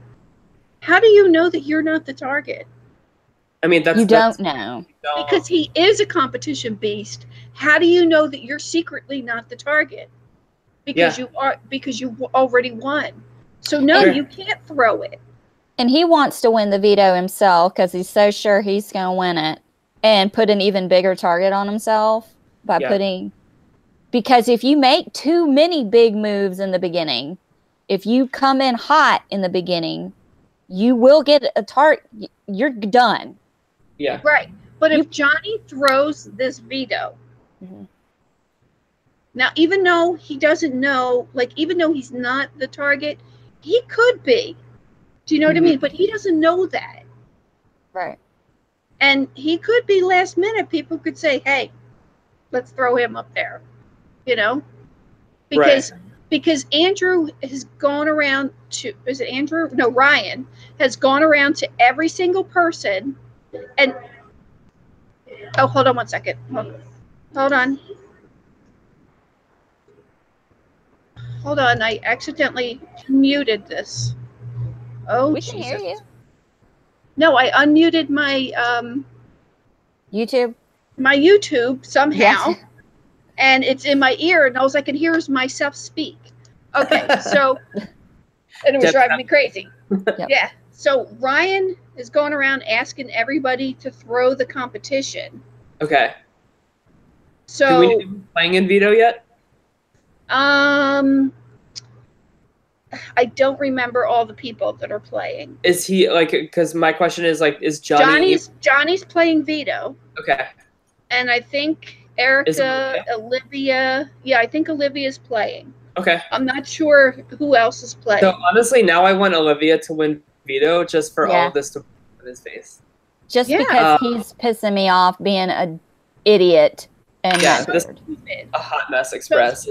how do you know that you're not the target? I mean, you don't know. Because he is a competition beast. How do you know that you're secretly not the target? Because you already won. So no, you can't throw it. And he wants to win the veto himself because he's so sure he's going to win it, and put an even bigger target on himself by putting. Because if you make too many big moves in the beginning, if you come in hot in the beginning, you will get a target. You're done. Yeah. Right. But if Johnny throws this veto, now, even though he doesn't know, like, even though he's not the target, he could be. Do you know what I mean? But he doesn't know that. Right. And he could be last minute. People could say, hey, let's throw him up there, you know? Because Andrew has gone around to, is it Andrew? No, Ryan has gone around to every single person and, oh, hold on one second. Hold on. Hold on, I accidentally muted this. Oh, We can hear you. No, I unmuted my YouTube. My YouTube somehow, Yes. and it's in my ear, and all I can hear is myself speak. Okay, so, and it was driving me crazy. Yep. Yeah, so Ryan is going around asking everybody to throw the competition. Okay. So, do we need to be playing in veto yet? I don't remember all the people that are playing. Is he like? Because my question is like, is Johnny? Johnny's playing veto. Okay. And I think Erica, Olivia. Yeah, I think Olivia's playing. Okay. I'm not sure who else is playing. So honestly, now I want Olivia to win veto just for all of this to put in his face. Just because he's pissing me off being an idiot and this is a hot mess express.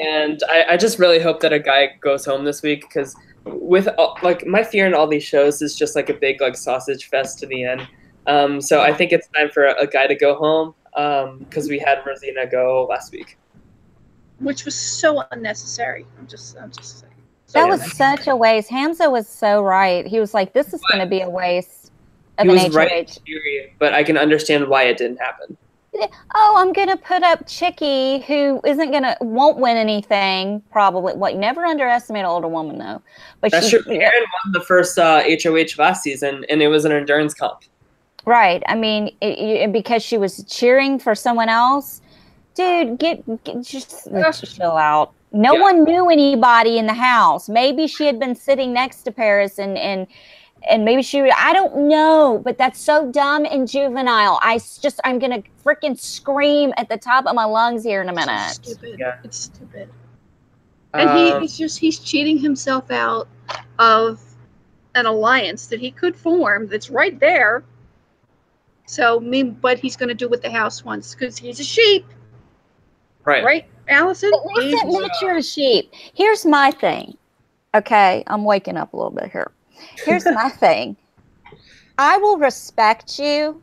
And I just really hope that a guy goes home this week, because with like my fear in all these shows is just like a big like sausage fest to the end. So I think it's time for a guy to go home, because we had Rosina go last week, which was so unnecessary. I'm just saying. That was such a waste. Hamza was so right. He was like, "This is going to be a waste of an HOH." Right, but I can understand why it didn't happen. Oh, I'm going to put up Chicky, who won't win anything, probably. Well, you never underestimate an older woman, though. But that's true. Karen won the first HOH last season, and it was an endurance comp. Right. I mean, because she was cheering for someone else. Dude, just chill out. No one knew anybody in the house. Maybe she had been sitting next to Paris and maybe I don't know, but that's so dumb and juvenile. I'm going to freaking scream at the top of my lungs here in a minute. It's stupid. Yeah. It's stupid. And he's cheating himself out of an alliance that he could form that's right there. So, but he's going to do what the house wants because he's a sheep. Right. Right, Allison? At least admit you're a sheep. Here's my thing. Okay, I'm waking up a little bit here. Here's my thing. I will respect you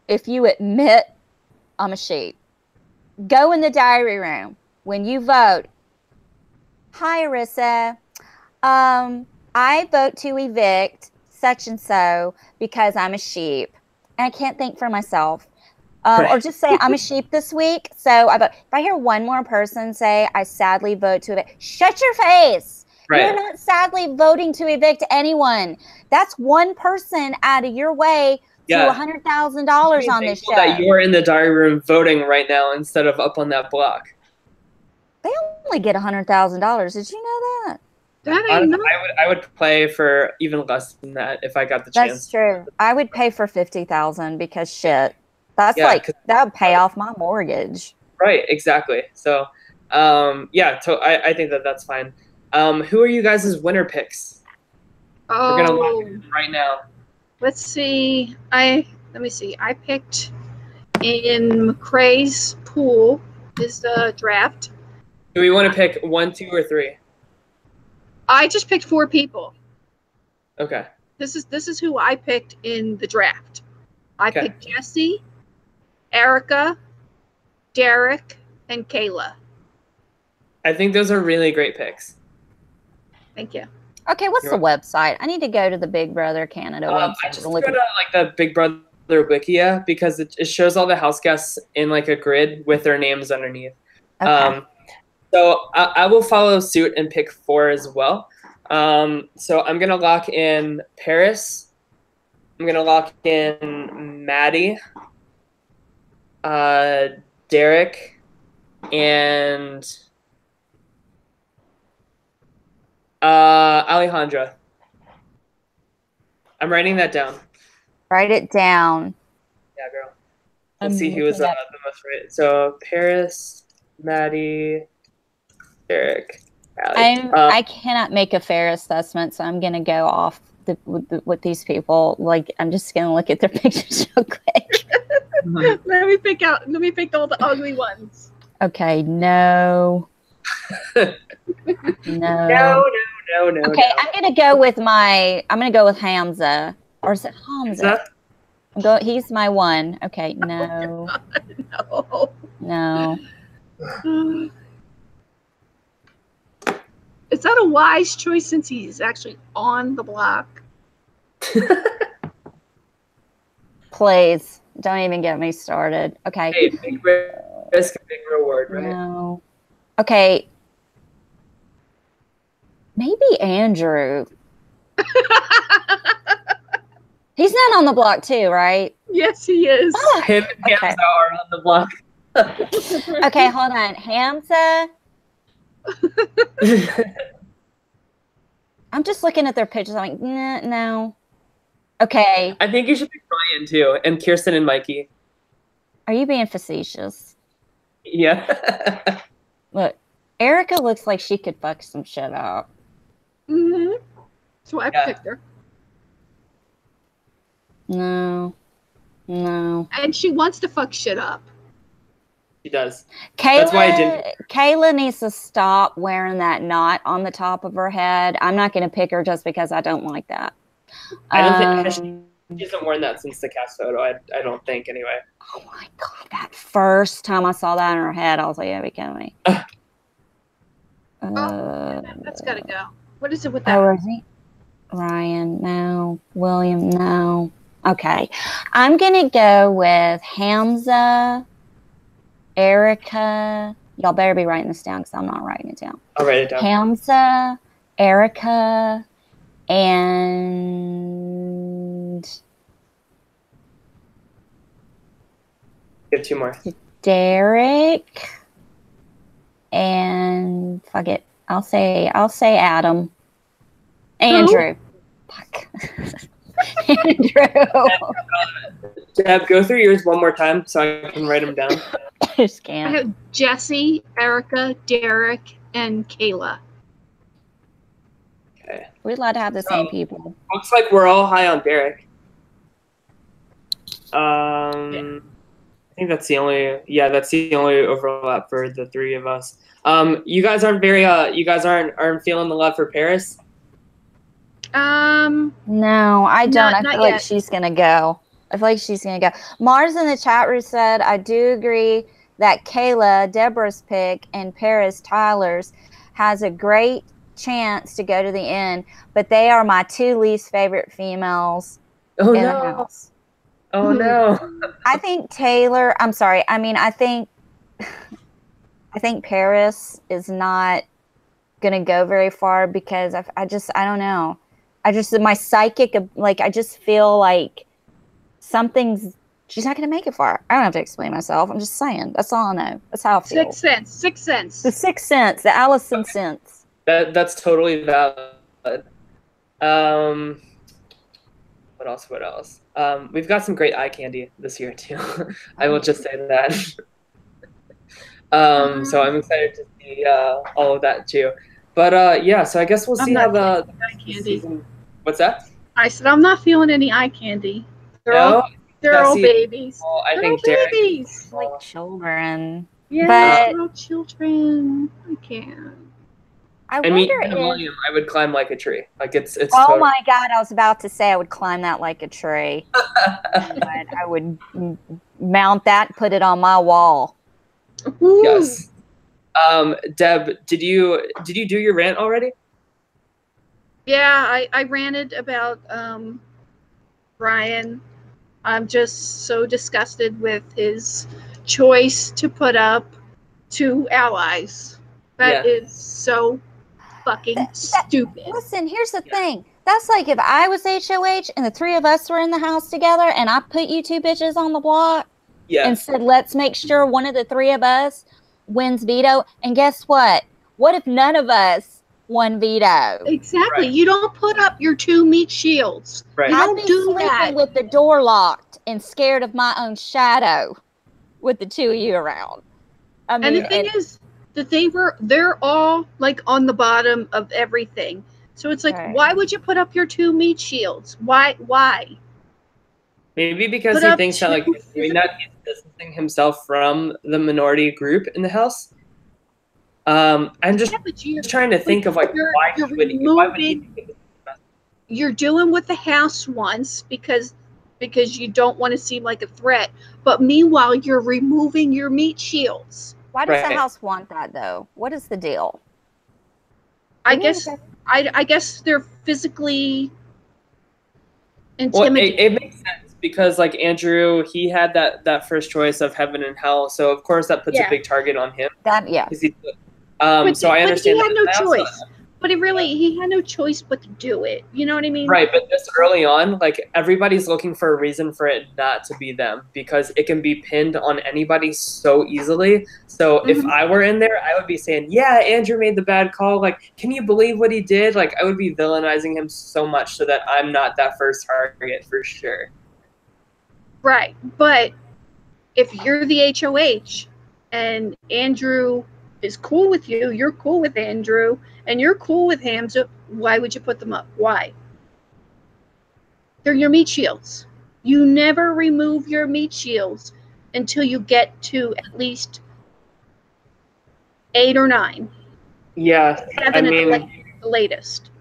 if you admit I'm a sheep. Go in the diary room when you vote. Hi, Arissa. I vote to evict such and so because I'm a sheep. And I can't think for myself. Or just say I'm a sheep this week. So I vote. If I hear one more person say I sadly vote to evict, shut your face. Right. You're not sadly voting to evict anyone. That's one person out of your way to $100,000 on this show. That you're in the diary room voting right now instead of up on that block. They only get $100,000. Did you know that? I would play for even less than that if I got the chance. That's true. I would pay for $50,000 because shit. That's that would pay off my mortgage. Right, exactly. So, I think that's fine. Who are you guys' winner picks? Oh, we're gonna lock it right now. Let's see. Let me see. I picked in McCrae's pool is the draft. Do we want to pick 1, 2, or 3? I just picked 4 people. Okay. This is who I picked in the draft. I picked Jesse, Erica, Derek, and Kayla. I think those are really great picks. Thank you. Okay, what's the website? I need to go to the Big Brother Canada website. I just go to like the Big Brother Wikia because it shows all the house guests in like a grid with their names underneath. Okay. So I will follow suit and pick 4 as well. So I'm gonna lock in Paris. I'm gonna lock in Maddie, Derek, and Alejandra. I'm writing that down. Write it down. Yeah, girl. I'm Let's see who was the most right. So Paris, Maddie, Derek, Allie. I cannot make a fair assessment, so I'm gonna go off with these people. Like, I'm just gonna look at their pictures real quick. Let me pick all the ugly ones. Okay, no. No. No. Okay, I'm gonna go with Hamza. Or is it Hamza? He's my one. Okay, no. Oh, No. no. Is that a wise choice since he's actually on the block? Please, don't even get me started. Okay. Hey, big risk, big reward, right? No. Okay. Maybe Andrew. He's not on the block too, right? Yes, he is. Him and Hamza are on the block. Okay, hold on. Hamza. I'm just looking at their pictures. I'm like, nah, no. Okay. I think you should pick Ryan too, and Kirsten and Mikey. Are you being facetious? Yeah. Look, Erica looks like she could fuck some shit up. Mm-hmm. So I picked her. No. And she wants to fuck shit up. She does. Kayla, That's why I didn't. Kayla needs to stop wearing that knot on the top of her head. I'm not going to pick her just because I don't like that. I don't think she hasn't worn that since the cast photo. I don't think anyway. Oh my god! That first time I saw that on her head, I was like, "Yeah, be kidding me." That's gotta go. What is it with that? Oh, is he? Ryan, no. William, no. Okay, I'm gonna go with Hamza, Erica. Y'all better be writing this down because I'm not writing it down. I'll write it down. Hamza, Erica, and Give two more. Derek, and fuck it. I'll say Adam. Andrew. Fuck. Andrew. Deb, go through yours one more time so I can write them down. I just I can't. have Jesse, Erica, Derek, and Kayla. Okay. We're allowed to have the same people. Looks like we're all high on Derek. I think that's the only overlap for the three of us. You guys aren't aren't feeling the love for Paris? No, I don't. I not feel like yet. she's gonna go. Mars in the chat room said, I do agree that Kayla, Deborah's pick, and Paris, Tyler's, has a great chance to go to the end, but they are my two least favorite females in the house. Oh no. I think Taylor, I'm sorry. I mean, I think Paris is not going to go very far because I don't know. My psychic, like, I just feel like she's not going to make it far. I don't have to explain myself. I'm just saying. That's all I know. That's how I feel. Sixth sense. The sixth sense, the Allison sense. That's totally valid. What else? We've got some great eye candy this year too. I will just say that. So I'm excited to see all of that too. But yeah, so I guess we'll see how the candy. season. What's that? I said I'm not feeling any eye candy. They're No? all babies. Well, I They're think all Derek. babies. Like children. Yeah, But- they're all children. I can't. I I mean, wonder even if... William, I would climb like a tree. Like it's. Oh totally- my God, I was about to say I would climb that like a tree. But I would mount that, put it on my wall. Ooh. Yes. Deb, did you do your rant already? Yeah, I ranted about Ryan. I'm just so disgusted with his choice to put up two allies. That is so fucking stupid. Listen, here's the thing. That's like if I was HOH and the three of us were in the house together and I put you two bitches on the block Yeah. and said, let's make sure one of the three of us wins veto. And guess what? What if none of us one veto. Exactly. Right. You don't put up your 2 meat shields. Right. You I'd don't be do sleeping that. with the door locked and scared of my own shadow with the 2 of you around. I mean, And the thing is that they're all like on the bottom of everything. So it's like, Right. why would you put up your 2 meat shields? Why? Maybe because Put he up thinks that like 2 he's doing that, he's distancing himself from the minority group in the house. I'm just Yeah, but just trying to think of like you're why he would removing. think it was best. You're doing what the house wants because you don't want to seem like a threat. But meanwhile, you're removing your meat shields. why does the Right. house want that though? What is the deal? I You need guess to- I guess they're physically Well, intimidated. it makes sense because like Andrew, he had that first choice of heaven and hell, so of course that puts a Yeah. big target on him. That yeah. 'Cause he- But so I understand he had that. no I also- choice. But he had no choice but to do it. You know what I mean? Right, but this early on, like everybody's looking for a reason for it not to be them because it can be pinned on anybody so easily. So if Mhm. I were in there, I would be saying, "Yeah, Andrew made the bad call. Like, can you believe what he did?" Like, I would be villainizing him so much so that I'm not that first target for sure. Right. But if you're the HOH and Andrew is cool with you, you're cool with Andrew, and you're cool with him, so why would you put them up? Why? They're your meat shields. You never remove your meat shields until you get to at least 8 or 9. Yeah, 7 at the latest.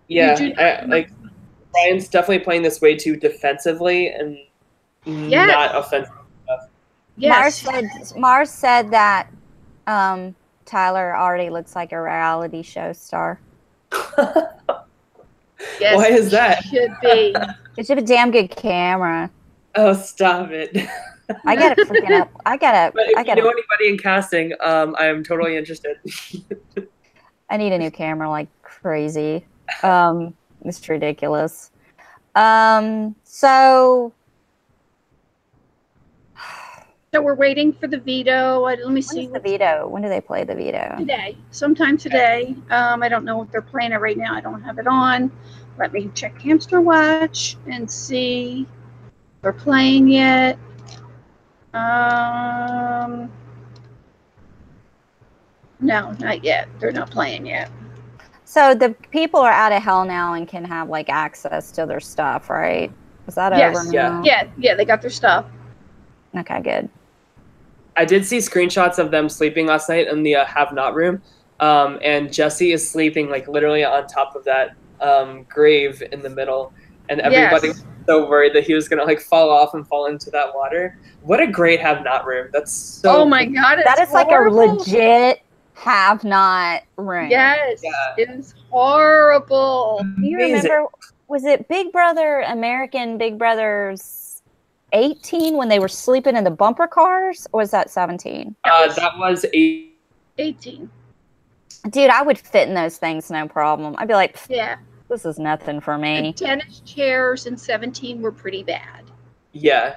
yeah, You do not like Ryan's definitely playing this way too defensively and Yes. not offensive. Yes. Mars said that Tyler already looks like a reality show star. Yes, Why is that? Should be. It's just a damn good camera. Oh, stop it. I gotta freaking up. But if you know anybody in casting, I am totally interested. I need a new camera like crazy. It's ridiculous. So we're waiting for the veto. Let me see. When's the veto? When do they play the veto? Today. Sometime today. I don't know if they're playing it right now. I don't have it on. Let me check Hamster Watch and see if they're playing yet. No, not yet. They're not playing yet. So the people are out of hell now and can have like access to their stuff, right? Is that Yes. over now? Yeah, they got their stuff. Okay, good. I did see screenshots of them sleeping last night in the have not room, and Jesse is sleeping like literally on top of that grave in the middle, and everybody was so worried that he was gonna like fall off and fall into that water. What a great have not room! That's so. Oh my god, that is horrible. Like a legit have not room. Yes, it is horrible. You remember? Was it Big Brother American Big Brothers 18 when they were sleeping in the bumper cars, or was that 17? That was 18. Dude, I would fit in those things no problem. I'd be like, yeah, this is nothing for me. The tennis chairs in 17 were pretty bad. Yeah.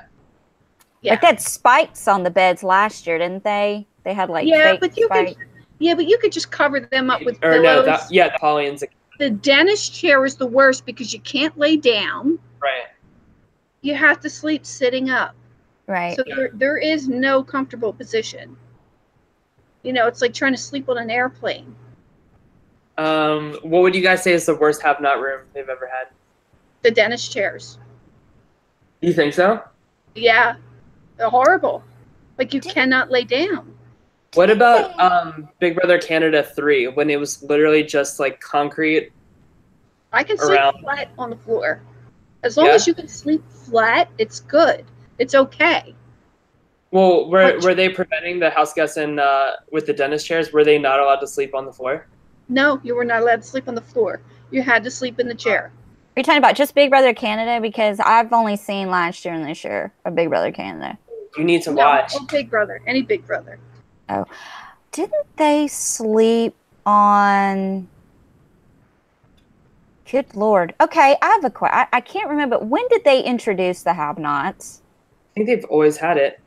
Like they had spikes on the beds last year, didn't they? They had like fake spikes. But you could just cover them up with or pillows. No, the Pauline's. The dentist chair is the worst because you can't lay down. Right. You have to sleep sitting up. Right. So there is no comfortable position. You know, it's like trying to sleep on an airplane. What would you guys say is the worst have not room they've ever had? The dentist chairs. You think so? Yeah. They're horrible. Like you cannot lay down. What about Big Brother Canada 3 when it was literally just like concrete? I can sleep flat on the floor. As long as you can sleep flat, it's good. It's okay. Well, were they preventing the house guests in with the dentist chairs? Were they not allowed to sleep on the floor? No, you were not allowed to sleep on the floor. You had to sleep in the chair. Are you talking about just Big Brother Canada? Because I've only seen last year and this year of Big Brother Canada. You need to watch. Oh, Big Brother. Any Big Brother. Oh. Didn't they sleep on... Good Lord. Okay, I have a question. I can't remember. When did they introduce the have-nots? I think they've always had it.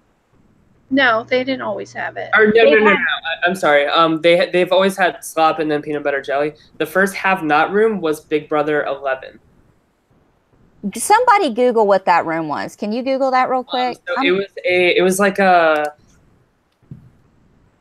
No, they didn't always have it. Or no. I'm sorry. They've always had slop and then peanut butter jelly. The first have not room was Big Brother 11. Somebody Google what that room was. Can you Google that real quick? So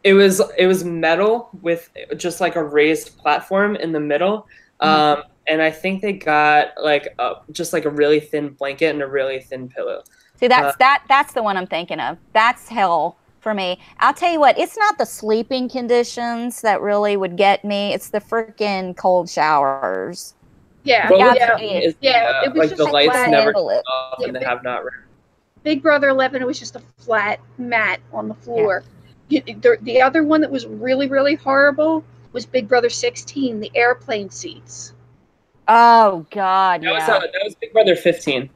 it was metal with just like a raised platform in the middle. And I think they got like just like a really thin blanket and a really thin pillow. See, that's the one I'm thinking of. That's hell for me. I'll tell you what, it's not the sleeping conditions that really would get me. It's the freaking cold showers. Yeah, it was like just the lights never handle it. off in the have not room. Big Brother 11, it was just a flat mat on the floor. Yeah. The other one that was really, really horrible was Big Brother 16, the airplane seats. Oh, God, That was Big Brother 15.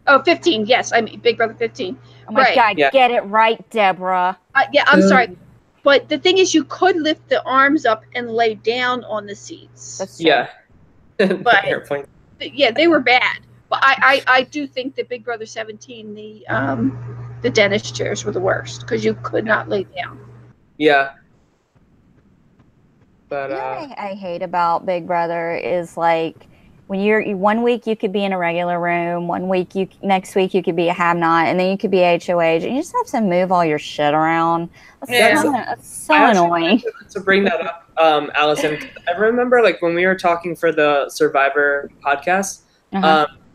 Oh, 15, yes. I mean, Big Brother 15. Oh, my God, get it right, Deborah. I'm sorry. But the thing is, you could lift the arms up and lay down on the seats. That's true. Yeah. But airplane. Yeah, they were bad. But I do think that Big Brother 17, the dentist chairs were the worst because you could not lay down. Yeah. But what I hate about Big Brother is like when you're 1 week you could be in a regular room, next week you could be a have-not, and then you could be HOH, and you just have to move all your shit around. That's so annoying. To bring that up, Allison, I remember like when we were talking for the Survivor podcast,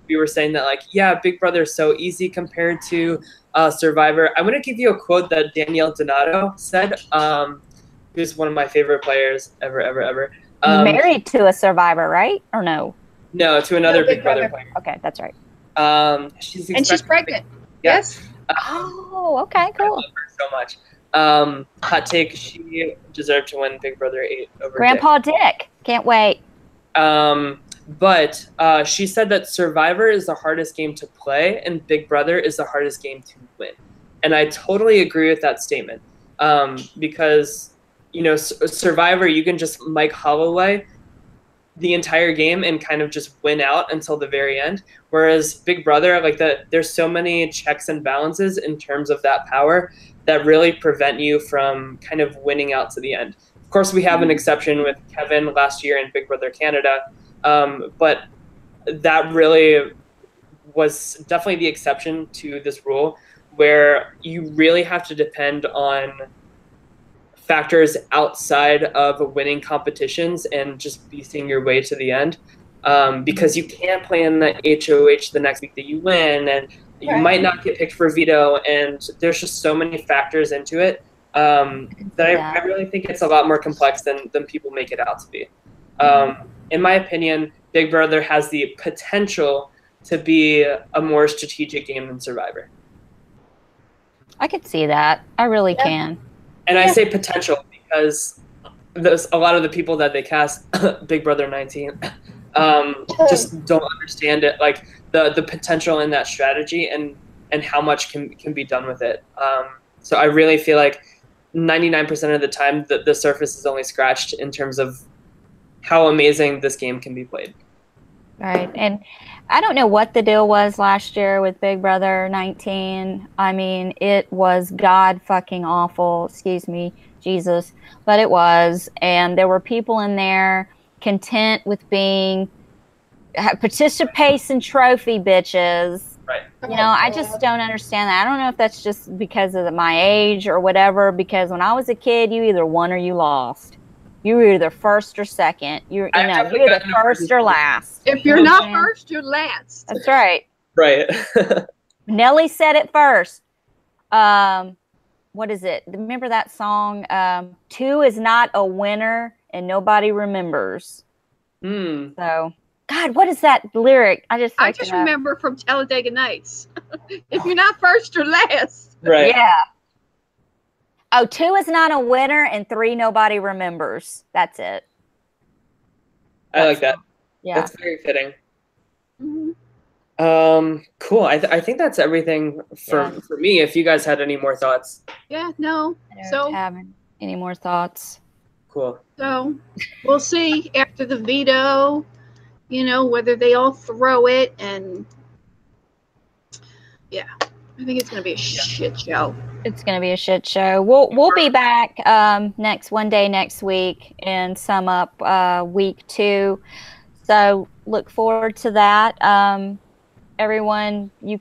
we were saying that like, yeah, Big Brother is so easy compared to Survivor. I'm going to give you a quote that Danielle Donato said, who's one of my favorite players ever. Married to a Survivor, right? Or no? No, to another Big Brother player. Okay, that's right. She's pregnant. Yes. Oh, okay, cool. I love her so much. Hot take: she deserved to win Big Brother 8 over Grandpa Dick. Can't wait. But she said that Survivor is the hardest game to play, and Big Brother is the hardest game to win. And I totally agree with that statement. Because Survivor, you can just Mike Holloway the entire game and kind of just win out until the very end. Whereas Big Brother, like there's so many checks and balances in terms of that power that really prevent you from kind of winning out to the end. Of course, we have an exception with Kevin last year in Big Brother Canada, but that really was definitely the exception to this rule, where you really have to depend on factors outside of winning competitions and just beasting your way to the end, because you can't play in the HOH the next week that you win, and you might not get picked for veto, and there's just so many factors into it that I really think it's a lot more complex than people make it out to be. In my opinion, Big Brother has the potential to be a more strategic game than Survivor. I could see that. I really can. And I say potential because there's a lot of the people that they cast Big Brother 19 just don't understand it, like the potential in that strategy and how much can be done with it. So I really feel like 99% of the time the surface is only scratched in terms of how amazing this game can be played. Right. And I don't know what the deal was last year with Big Brother 19. I mean, it was god fucking awful. Excuse me, Jesus. But it was. And there were people in there content with being participation trophy bitches. Right. I just don't understand that. I don't know if that's just because of my age or whatever, because when I was a kid, you either won or you lost. You were either first or second. You're either first or last. If you're not first, you're last. That's right. Right. Nelly said it first. What is it? Remember that song? 2 is not a winner and nobody remembers. So, God, what is that lyric? I just remember from Talladega Nights. If you're not first, you're last. Right. Yeah. Oh, 2 is not a winner and 3 nobody remembers. That's it. I like that. Yeah. That's very fitting. Mm-hmm. Cool. I think that's everything for me. If you guys had any more thoughts. Yeah, no. I don't have any more thoughts. Cool. So we'll see after the veto, whether they all throw it, and I think it's going to be a shit show. It's going to be a shit show. We'll be back one day next week and sum up week 2. So look forward to that. Everyone, you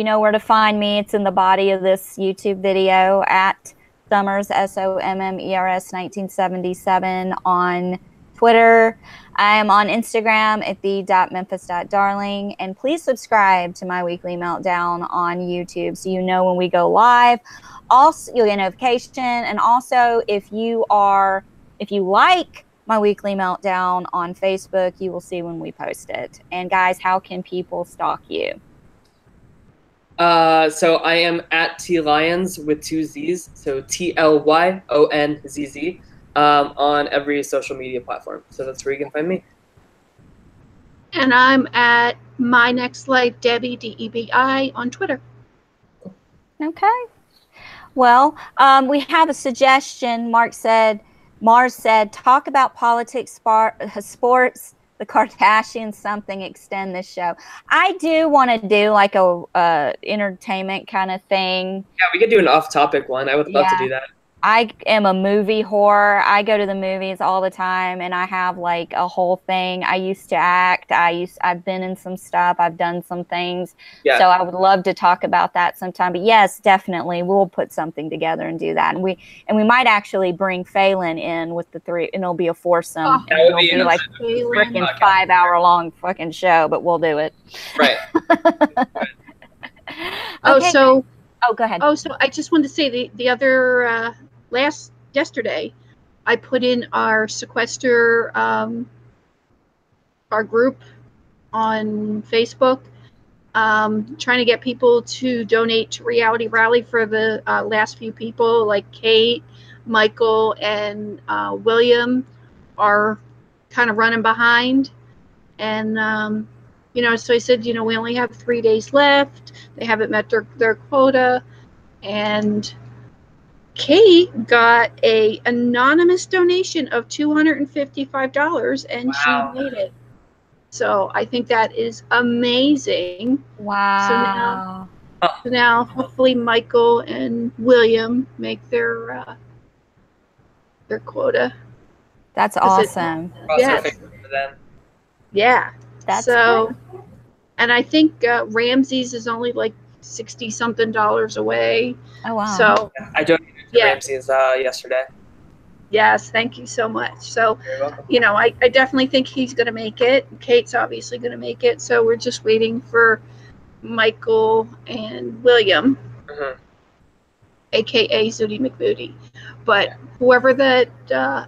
know where to find me. It's in the body of this YouTube video at Sommers, SOMMERS 1977 on Twitter. I am on Instagram at the.memphis.darling. And please subscribe to my weekly meltdown on YouTube so you know when we go live. Also, you'll get a notification. And also, if you like my weekly meltdown on Facebook, you will see when we post it. And guys, how can people stalk you? So I am at TLyons with 2 Z's, so TLYONZZ, on every social media platform. So that's where you can find me. And I'm at My Next Life, Debbie, DEBI, on Twitter. Okay. Well, we have a suggestion. Mars said, talk about politics, sports, the Kardashians, something, extend this show. I do want to do like a entertainment kind of thing. Yeah, we could do an off-topic one. I would love to do that. I am a movie whore. I go to the movies all the time, and I have like a whole thing. I used to act. I've been in some stuff. I've done some things. Yeah. So I would love to talk about that sometime. But yes, definitely, we'll put something together and do that. And we might actually bring Phelan in with the 3, and it'll be a foursome. Oh, and it'll be like a freaking 5-hour-long fucking show, but we'll do it. Right. Okay. So go ahead. So I just wanted to say the other yesterday, I put in our sequester, our group on Facebook, trying to get people to donate to Reality Rally for the last few people, like Kate, Michael, and William are kind of running behind. And, so I said, we only have 3 days left. They haven't met their quota. And Kate got a anonymous donation of $255, and wow. She made it. So I think that is amazing. Wow. So now hopefully Michael and William make their quota. That's awesome. Yes. Yeah. That's so cool. And I think Ramsey's is only like $60-something away. Oh wow! So I donated to Ramsey's yesterday. Yes, thank you so much. So, you're welcome. I definitely think he's going to make it. Kate's obviously going to make it. So we're just waiting for Michael and William, aka Zooty McBooty. But whoever that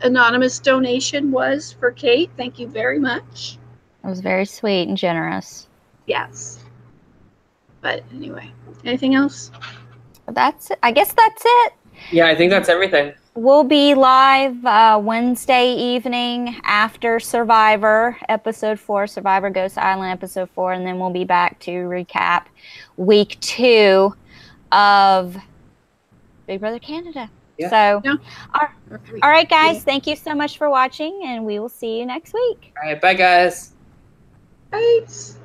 anonymous donation was for Kate, thank you very much. It was very sweet and generous. Yes. But anyway, anything else? I guess that's it. Yeah, I think that's everything. We'll be live Wednesday evening after Survivor, episode 4, Survivor Ghost Island, episode 4, and then we'll be back to recap week 2 of Big Brother Canada. Yeah. So, all right, guys, thank you so much for watching, and we will see you next week. All right, bye, guys. Thanks.